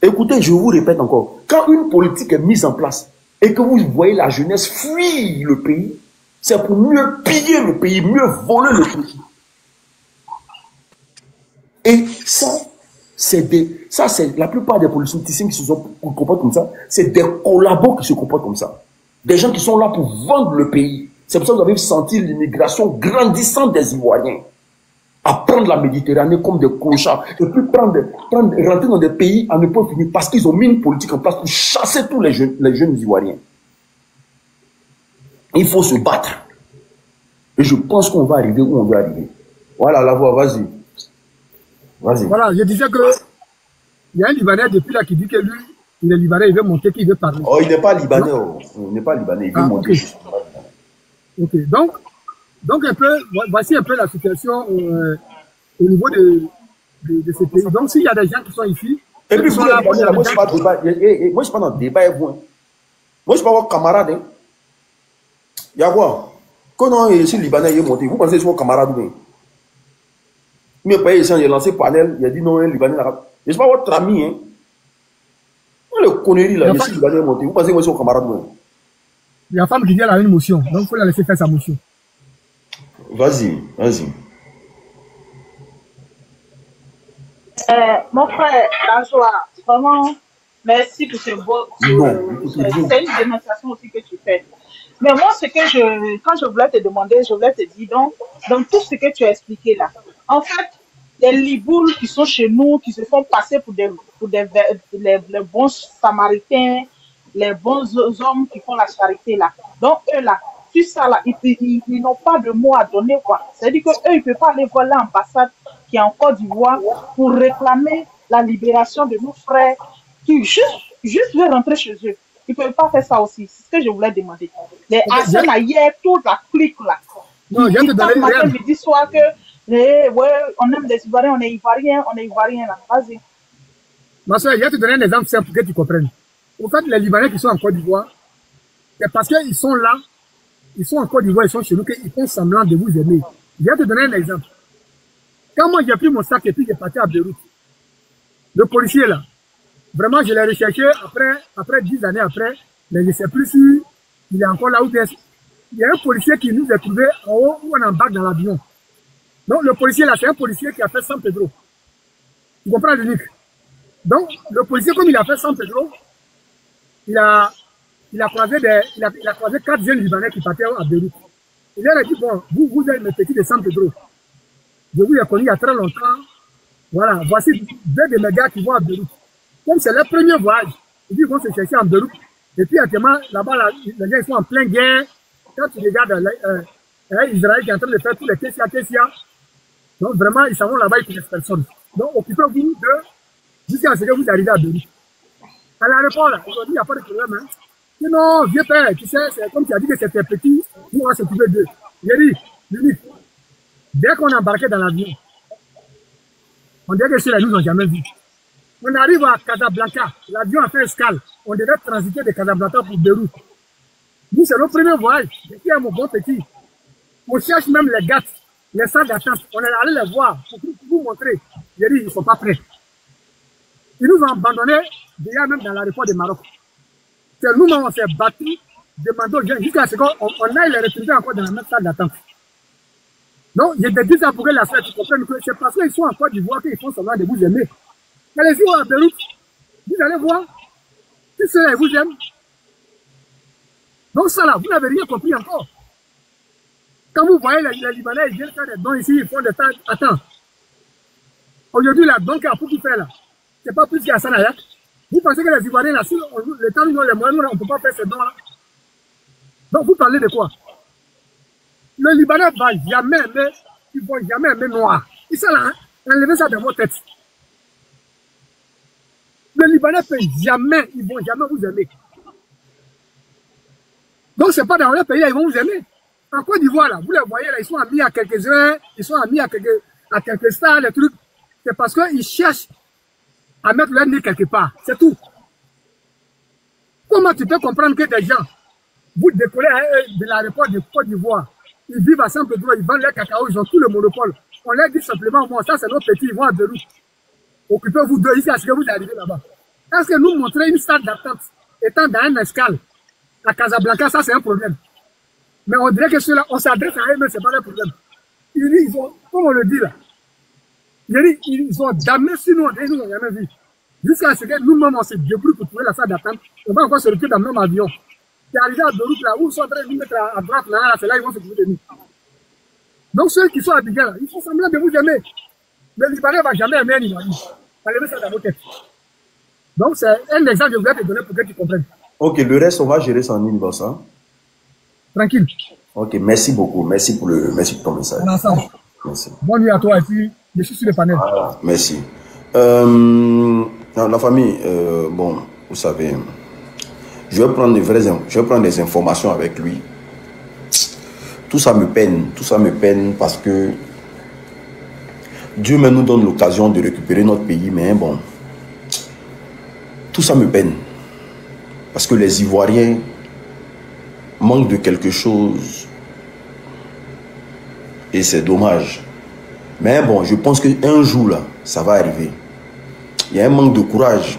[SPEAKER 5] Écoutez, je vous répète encore, quand une politique est mise en place et que vous voyez la jeunesse fuir le pays, c'est pour mieux piller le pays, mieux voler le pays. Et ça, c'est la plupart des politiciens qui se comportent comme ça, c'est des collabos qui se comportent comme ça. Des gens qui sont là pour vendre le pays. C'est pour ça que vous avez senti l'immigration grandissante des Ivoiriens. À prendre la Méditerranée comme des clochards. Et puis rentrer dans des pays à ne pas finir parce qu'ils ont mis une politique en place pour chasser tous les jeunes Ivoiriens. Il faut se battre. Et je pense qu'on va arriver où on veut arriver. Voilà la voix, vas-y. Vas-y.
[SPEAKER 2] Voilà, je disais que il y a un Libanais depuis là qui dit que lui, il est Libanais, il veut monter, qu'il veut parler.
[SPEAKER 5] Oh, il n'est pas Libanais. Oh. Il n'est pas Libanais, il veut monter.
[SPEAKER 2] Okay. Ok, donc un peu, voici un peu la situation au niveau de ce pays. Donc s'il y a des gens qui sont ici,
[SPEAKER 5] et puis moi je ne suis pas débat, moi je suis pas dans le débat avec vous. Moi je suis pas votre camarade. Hein. Il y a quoi? Quand on est ici Libanais, il est monté. Vous pensez que c'est votre camarade ou bien? Mais pas ici, il a lancé panel, il a dit non, un Libanais arabe. Je ne suis pas votre ami. Hein. Le connerie là, ici Libanais est monté. Vous pensez que c'est votre camarade ou bien?
[SPEAKER 2] Il y a une femme qui dit qu'elle a une motion, donc il faut la laisser faire sa motion.
[SPEAKER 5] Vas-y, vas-y.
[SPEAKER 4] Mon frère, la joie, vraiment, merci pour ce beau. C'est une démonstration aussi que tu fais. Mais moi, quand je voulais te demander, je voulais te dire, donc, dans tout ce que tu as expliqué là, en fait, les Libouls qui sont chez nous, qui se font passer pour les bons Samaritains, les bons hommes qui font la charité là. Donc, eux là, tout ça là, ils n'ont pas de mots à donner quoi. C'est-à-dire qu'eux, ils ne peuvent pas aller voir l'ambassade qui est en Côte d'Ivoire pour réclamer la libération de nos frères qui juste veulent rentrer chez eux. Ils ne peuvent pas faire ça aussi. C'est ce que je voulais demander. Les Hassans là, hier, toute la clique là.
[SPEAKER 2] Non, il y a de
[SPEAKER 4] matin, midi, soir que, ouais, on aime les Ivoiriens, on est Ivoiriens là. Vas-y.
[SPEAKER 2] Ma soeur, il y a te donner un exemple simple pour que tu comprennes. En fait, les Libanais qui sont en Côte d'Ivoire, c'est parce qu'ils sont là, ils sont en Côte d'Ivoire, ils sont chez nous, qu'ils font semblant de vous aimer. Je vais te donner un exemple. Quand moi j'ai pris mon sac et puis j'ai parti à Beyrouth, le policier là, vraiment je l'ai recherché après 10 années après, mais je ne sais plus si il est encore là ou bien. Il y a un policier qui nous a trouvé en haut ou en bas dans l'avion. Donc le policier là, c'est un policier qui a fait San Pedro. Tu comprends, Denis? Donc le policier, comme il a fait San Pedro, il a croisé 4 jeunes Libanais qui partaient à Beyrouth. Il leur a dit, bon, vous êtes mes petits de San Pedro. Je vous ai connu il y a très longtemps. Voilà, voici 2 de mes gars qui vont à Beyrouth. Comme c'est leur premier voyage, ils vont se chercher en Beyrouth. Et puis actuellement, là-bas, les gens sont en pleine guerre. Quand tu regardes Israël qui est en train de faire tous les Kessia, Donc vraiment, ils savent là-bas, ils connaissent personne. Donc occupez-vous de jusqu'à ce que vous arrivez à Beyrouth. À l'aéroport, là, aujourd'hui, il n'y a pas de problème. Hein. Sinon, vieux père, tu sais, c'est comme tu as dit que c'était petit, on va s'occuper d'eux. J'ai dit, Limite, dès qu'on est embarqué dans l'avion, on dirait que ceux-là, ils nous ont jamais vus. On arrive à Casablanca, l'avion a fait escale. On devait transiter de Casablanca pour Beyrouth. Nous, c'est notre premier voyage. Je dis à mon bon petit, on cherche même les gars, les salles d'attente. On est allé les voir pour vous montrer. J'ai dit, ils ne sont pas prêts. Ils nous ont abandonnés déjà même dans l'aéroport de Maroc. C'est nous-mêmes, on s'est battus, demandons aux gens jusqu'à ce qu'on aille les retrouver encore dans la même salle d'attente. Donc, j'ai dit ça pour que la salle, tu comprennes que c'est parce qu'ils sont en Côte d'Ivoire qu'ils font semblant de vous aimer. Allez-y à Beyrouth, vous allez voir, si ceux-là vous aiment. Donc ça là, vous n'avez rien compris encore. Quand vous voyez les Libanais, ils viennent faire des dons ici, ils font des tas. Attends. Aujourd'hui, la don qu'il y a pour tout faire là, c'est pas plus qu'à Sanayak. Vous pensez que les Ivoiriens là, si le temps nous ont les moyens, nous, on ne peut pas faire ces dons là. Donc vous parlez de quoi? Le Libanais va jamais aimer, ils vont jamais aimer noir. Et ça là, enlevez ça dans vos têtes. Le Libanais peut jamais, ils vont jamais vous aimer. Donc c'est pas dans leur pays là, ils vont vous aimer. En Côte d'Ivoire là, vous les voyez là, ils sont amis à quelques-uns, ils sont amis à quelques stars, les trucs. C'est parce qu'ils cherchent à mettre leur nez quelque part, c'est tout. Comment tu peux comprendre que des gens, vous décollez de l'aéroport de Côte d'Ivoire, ils vivent à Saint-Pedro, ils vendent leur cacao, ils ont tout le monopole. On leur dit simplement, bon, ça c'est nos petits, ils vont à Beyrouth. Occupez-vous d'eux ici à ce que vous arrivez là-bas. Est-ce que nous montrer une salle d'attente étant dans une escale à Casablanca, ça c'est un problème. Mais on dirait que ceux-là, on s'adresse à eux, mais c'est pas un problème. Ils ont, comme on le dit là, ils ont damné sur nous, ils nous ont jamais vu. Jusqu'à ce que nous-mêmes on se débrouille pour trouver la salle d'attente, on va encore se retrouver dans le même avion. C'est arrivé à Beyrouth là, où ils sont en train de nous mettre à droite là, c'est là ils vont se trouver de nous. Donc ceux qui sont à Bigel là, ils font semblant de vous aimer. Le Libanais ne va jamais aimer un Libanais. Allez ça dans vos têtes. Donc c'est un exemple que je voulais te donner pour que tu comprennes.
[SPEAKER 5] Ok, le reste on va gérer ça en inbox. Hein?
[SPEAKER 2] Tranquille.
[SPEAKER 5] Ok, merci beaucoup. Merci pour ton message.
[SPEAKER 2] On est ensemble.
[SPEAKER 5] Merci.
[SPEAKER 2] Bonne nuit à toi et puis je suis sur le panel.
[SPEAKER 5] Voilà, merci. La famille, bon, vous savez, je vais prendre des informations avec lui. Tout ça me peine parce que Dieu même nous donne l'occasion de récupérer notre pays, mais bon, tout ça me peine. Parce que les Ivoiriens manquent de quelque chose et c'est dommage. Mais bon, je pense qu'un jour là, ça va arriver. Il y a un manque de courage.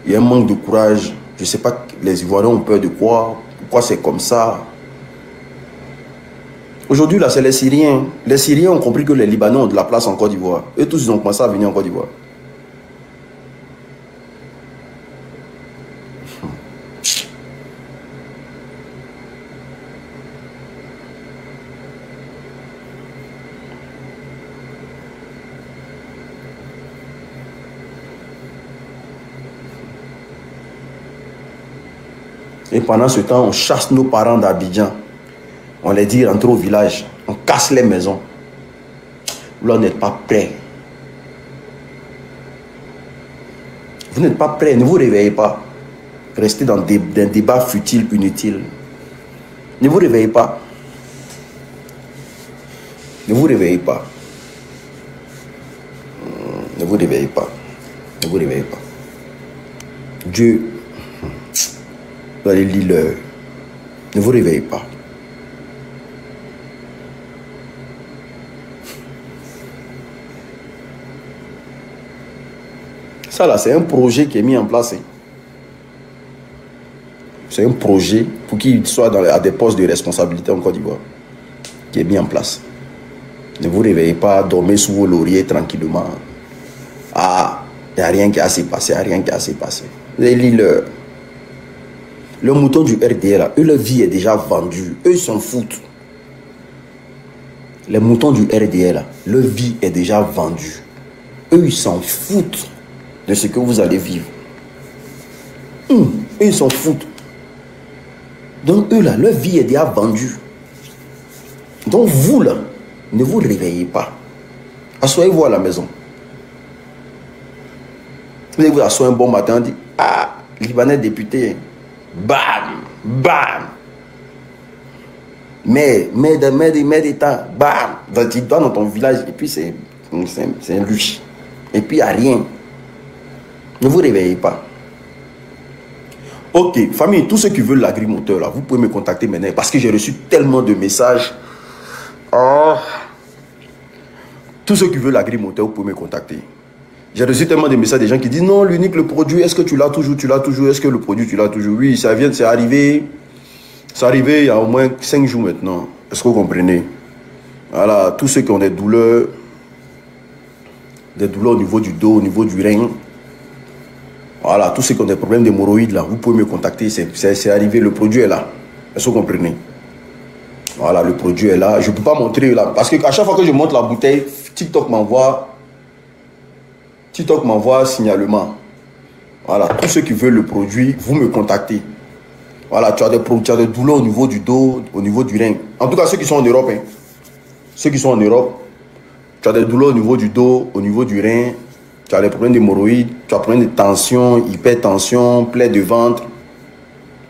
[SPEAKER 5] Il y a un manque de courage. Je ne sais pas, les Ivoiriens ont peur de quoi? Pourquoi c'est comme ça? Aujourd'hui, là, c'est les Syriens. Les Syriens ont compris que les Libanais ont de la place en Côte d'Ivoire. Et tous, ils ont commencé à venir en Côte d'Ivoire. Et pendant ce temps, on chasse nos parents d'Abidjan. On les dit rentrer au village. On casse les maisons. Là, n'êtes pas prêts. Vous n'êtes pas prêts. Ne vous réveillez pas. Restez dans des débats futiles, inutiles. Ne vous réveillez pas. Ne vous réveillez pas. Ne vous réveillez pas. Ne vous réveillez pas. Dieu... Vous allez lire l'heure. Ne vous réveillez pas. Ça là, c'est un projet qui est mis en place. C'est un projet pour qu'il soit à des postes de responsabilité en Côte d'Ivoire. Qui est mis en place. Ne vous réveillez pas, dormez sous vos lauriers tranquillement. Ah, il n'y a rien qui a s'est passé, il n'y a rien qui a s'est passé. Vous allez lire l'heure. Le mouton du RDL, là, eux, leur vie est déjà vendue. Eux, ils s'en foutent. Les moutons du RDL, là, leur vie est déjà vendue. Eux, ils s'en foutent de ce que vous allez vivre. Eux, ils s'en foutent. Donc, eux, là, leur vie est déjà vendue. Donc, vous, là, ne vous réveillez pas.
[SPEAKER 1] Assoyez-vous à la maison. Vous allez vous asseoir un bon matin, on dit, ah, Libanais député, bam, bam. Mais d'État, bam. Tu dois dans ton village, et puis c'est un luche. Et puis il n'y a rien. Ne vous réveillez pas. Ok, famille, tous ceux qui veulent l'agri-moteur, là, vous pouvez me contacter maintenant, parce que j'ai reçu tellement de messages. Oh. Tous ceux qui veulent l'agri-moteur, vous pouvez me contacter. J'ai reçu tellement de messages des gens qui disent non, l'unique, le produit, est-ce que tu l'as toujours, est-ce que le produit, tu l'as toujours? Oui, ça vient, c'est arrivé il y a au moins 5 jours maintenant. Est-ce que vous comprenez? Voilà, tous ceux qui ont des douleurs au niveau du dos, au niveau du rein. Voilà, tous ceux qui ont des problèmes d'hémorroïdes, là, vous pouvez me contacter, c'est arrivé, le produit est là. Est-ce que vous comprenez? Voilà, le produit est là. Je ne peux pas montrer là, parce qu'à chaque fois que je montre la bouteille, TikTok m'envoie signalement. Voilà, tous ceux qui veulent le produit, vous me contactez. Voilà, tu as des douleurs au niveau du dos, au niveau du rein. En tout cas, ceux qui sont en Europe, hein. Ceux qui sont en Europe, tu as des douleurs au niveau du dos, au niveau du rein, tu as des problèmes d'hémorroïdes, tu as des problèmes de tension, hypertension, plaie de ventre.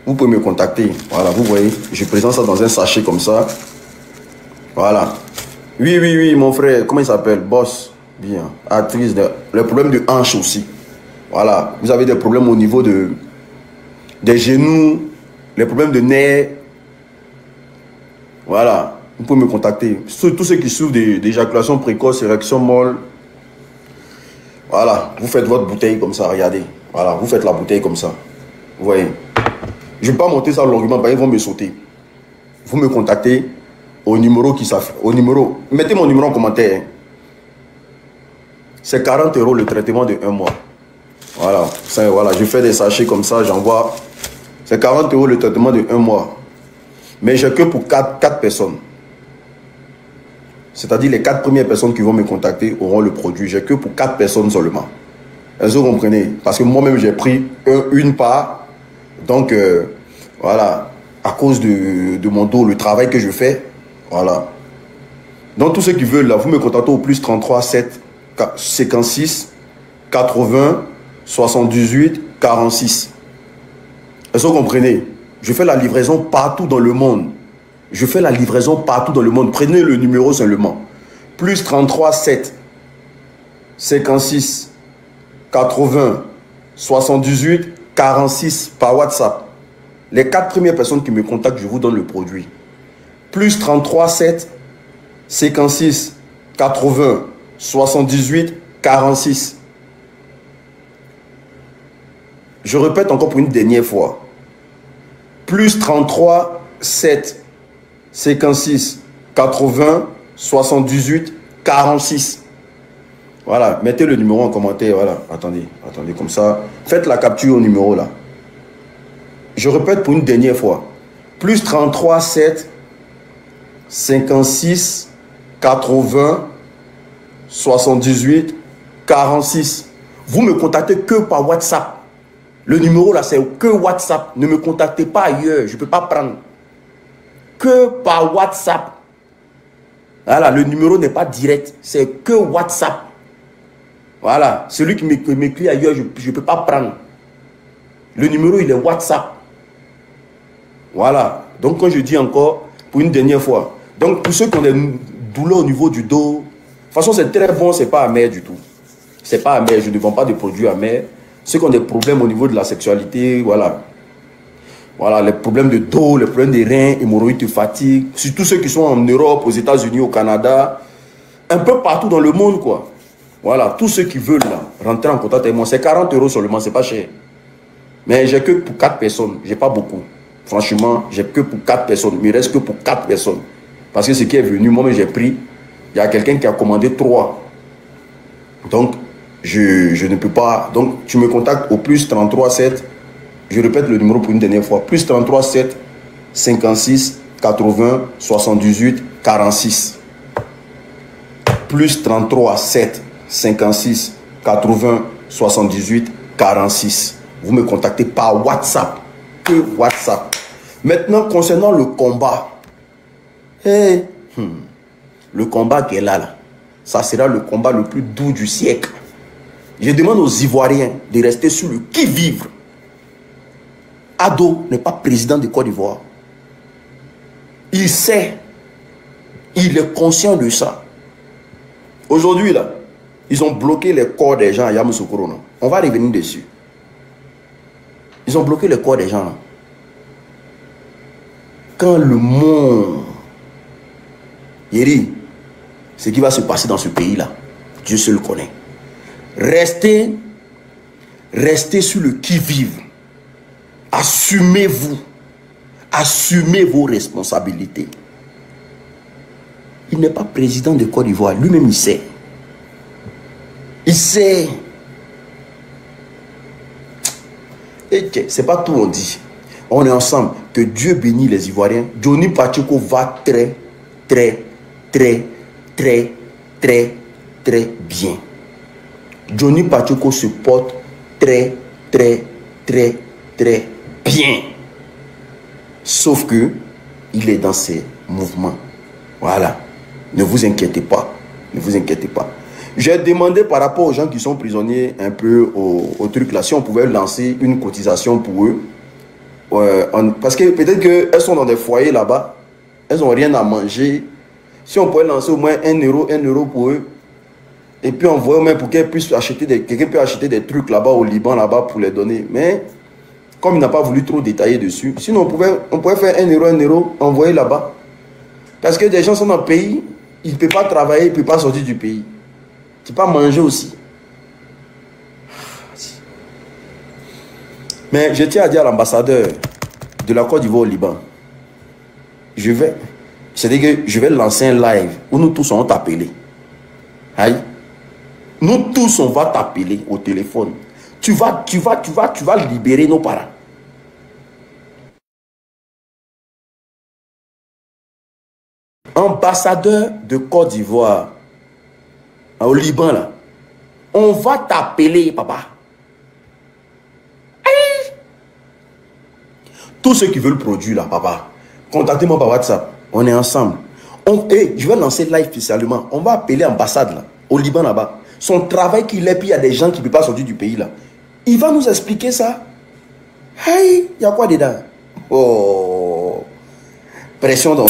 [SPEAKER 1] Vous pouvez me contacter. Voilà, vous voyez, je présente ça dans un sachet comme ça. Voilà. Oui, mon frère, comment il s'appelle? Boss. Bien. Actrice. Le problème de hanche aussi. Voilà. Vous avez des problèmes au niveau des genoux, les problèmes de nerfs. Voilà. Vous pouvez me contacter. Tous ceux qui souffrent d'éjaculation précoce, érection molle. Voilà. Vous faites votre bouteille comme ça, regardez. Voilà. Vous faites la bouteille comme ça. Vous voyez. Je ne vais pas monter ça longuement, parce qu'ils vont me sauter. Vous me contactez au numéro qui s'affiche. Mettez mon numéro en commentaire. C'est 40 € le traitement de 1 mois. Voilà. Voilà. Je fais des sachets comme ça, j'envoie. C'est 40 € le traitement de 1 mois. Mais j'ai que pour 4 personnes. C'est-à-dire les 4 premières personnes qui vont me contacter auront le produit. J'ai que pour 4 personnes seulement. Est-ce que vous comprenez? Parce que moi-même, j'ai pris une part. Donc, voilà. À cause de mon dos, le travail que je fais. Voilà. Donc, tous ceux qui veulent, là, vous me contactez au plus 33 7 56 80 78 46. Est-ce que vous comprenez? Je fais la livraison partout dans le monde. Je fais la livraison partout dans le monde. Prenez le numéro seulement. Plus 33 7 56 80 78 46 par WhatsApp. Les 4 premières personnes qui me contactent, je vous donne le produit. Plus 33 7 56 80 78 46. Je répète encore pour une dernière fois. Plus 33 7 56 80 78 46. Voilà, mettez le numéro en commentaire. Voilà, attendez, comme ça. Faites la capture au numéro là. Je répète pour une dernière fois. Plus 33 7 56 80 78 46. Vous me contactez que par WhatsApp. Le numéro là, c'est que WhatsApp. Ne me contactez pas ailleurs. Je ne peux pas prendre. Que par WhatsApp. Voilà, le numéro n'est pas direct. C'est que WhatsApp. Voilà. Celui qui m'écrit ailleurs, je ne peux pas prendre. Le numéro, il est WhatsApp. Voilà. Donc, quand je dis encore, pour une dernière fois. Donc, pour ceux qui ont des douleurs au niveau du dos, de toute façon, c'est très bon, c'est pas amer du tout. C'est pas amer. Je ne vends pas de produits amers. Ceux qui ont des problèmes au niveau de la sexualité, voilà. Voilà, les problèmes de dos, les problèmes des reins, hémorroïdes, fatigue. Surtout ceux qui sont en Europe, aux États-Unis, au Canada, un peu partout dans le monde, quoi. Voilà, tous ceux qui veulent là, rentrer en contact avec moi, c'est 40 € seulement, c'est pas cher. Mais j'ai que pour 4 personnes, j'ai pas beaucoup. Franchement, j'ai que pour 4 personnes, il reste que pour 4 personnes. Parce que ce qui est venu, moi-même j'ai pris, il y a quelqu'un qui a commandé 3. Donc, je ne peux pas. Donc, tu me contactes au plus 33 7. Je répète le numéro pour une dernière fois. Plus 33 7 56 80 78 46. Plus 33 7 56 80 78 46. Vous me contactez par WhatsApp. Que WhatsApp. Maintenant, concernant le combat. Le combat qui est là. ça sera le combat le plus doux du siècle. Je demande aux Ivoiriens de rester sur le qui-vive. Ado n'est pas président de Côte d'Ivoire. Il sait, il est conscient de ça. Aujourd'hui, là, ils ont bloqué les corps des gens à Yamoussoukro. On va revenir dessus. Ils ont bloqué les corps des gens. Là. Quand le monde... Yeri, ce qui va se passer dans ce pays-là, Dieu seul le connaît. Restez sur le qui-vive. Assumez-vous. Assumez vos responsabilités. Il n'est pas président de Côte d'Ivoire. Lui-même, il sait. Il sait. Et c'est pas tout on dit. On est ensemble. Que Dieu bénisse les Ivoiriens. Johnny Pacheco va très bien. Johnny Pacheco se porte très bien. Sauf que il est dans ses mouvements. Voilà. Ne vous inquiétez pas. Ne vous inquiétez pas. J'ai demandé par rapport aux gens qui sont prisonniers un peu au truc là, si on pouvait lancer une cotisation pour eux. Parce que peut-être qu'elles sont dans des foyers là-bas. Elles n'ont rien à manger. Si on pouvait lancer au moins 1 euro pour eux. Et puis envoyer au moins pour qu'elles puissent acheter quelqu'un peut acheter des trucs là-bas au Liban là-bas pour les donner. Mais comme il n'a pas voulu trop détailler dessus, sinon on pouvait faire 1 euro, envoyer là-bas. Parce que des gens sont dans le pays, ils ne peuvent pas travailler, ils ne peuvent pas sortir du pays. Tu peux pas manger aussi. Mais je tiens à dire à l'ambassadeur de la Côte d'Ivoire au Liban, c'est-à-dire que je vais lancer un live où nous tous on va t'appeler. Aïe. Nous tous on va t'appeler au téléphone. Tu vas libérer nos parents. Ambassadeur de Côte d'Ivoire au Liban là, on va t'appeler papa. Aïe. Tous ceux qui veulent produire là papa, contactez-moi par WhatsApp. On est ensemble. Je vais lancer live spécialement. On va appeler l'ambassade là, au Liban là-bas. Son travail qu'il est, puis il y a des gens qui ne peuvent pas sortir du pays là. Il va nous expliquer ça. Hey, il y a quoi dedans? Oh, pression dans...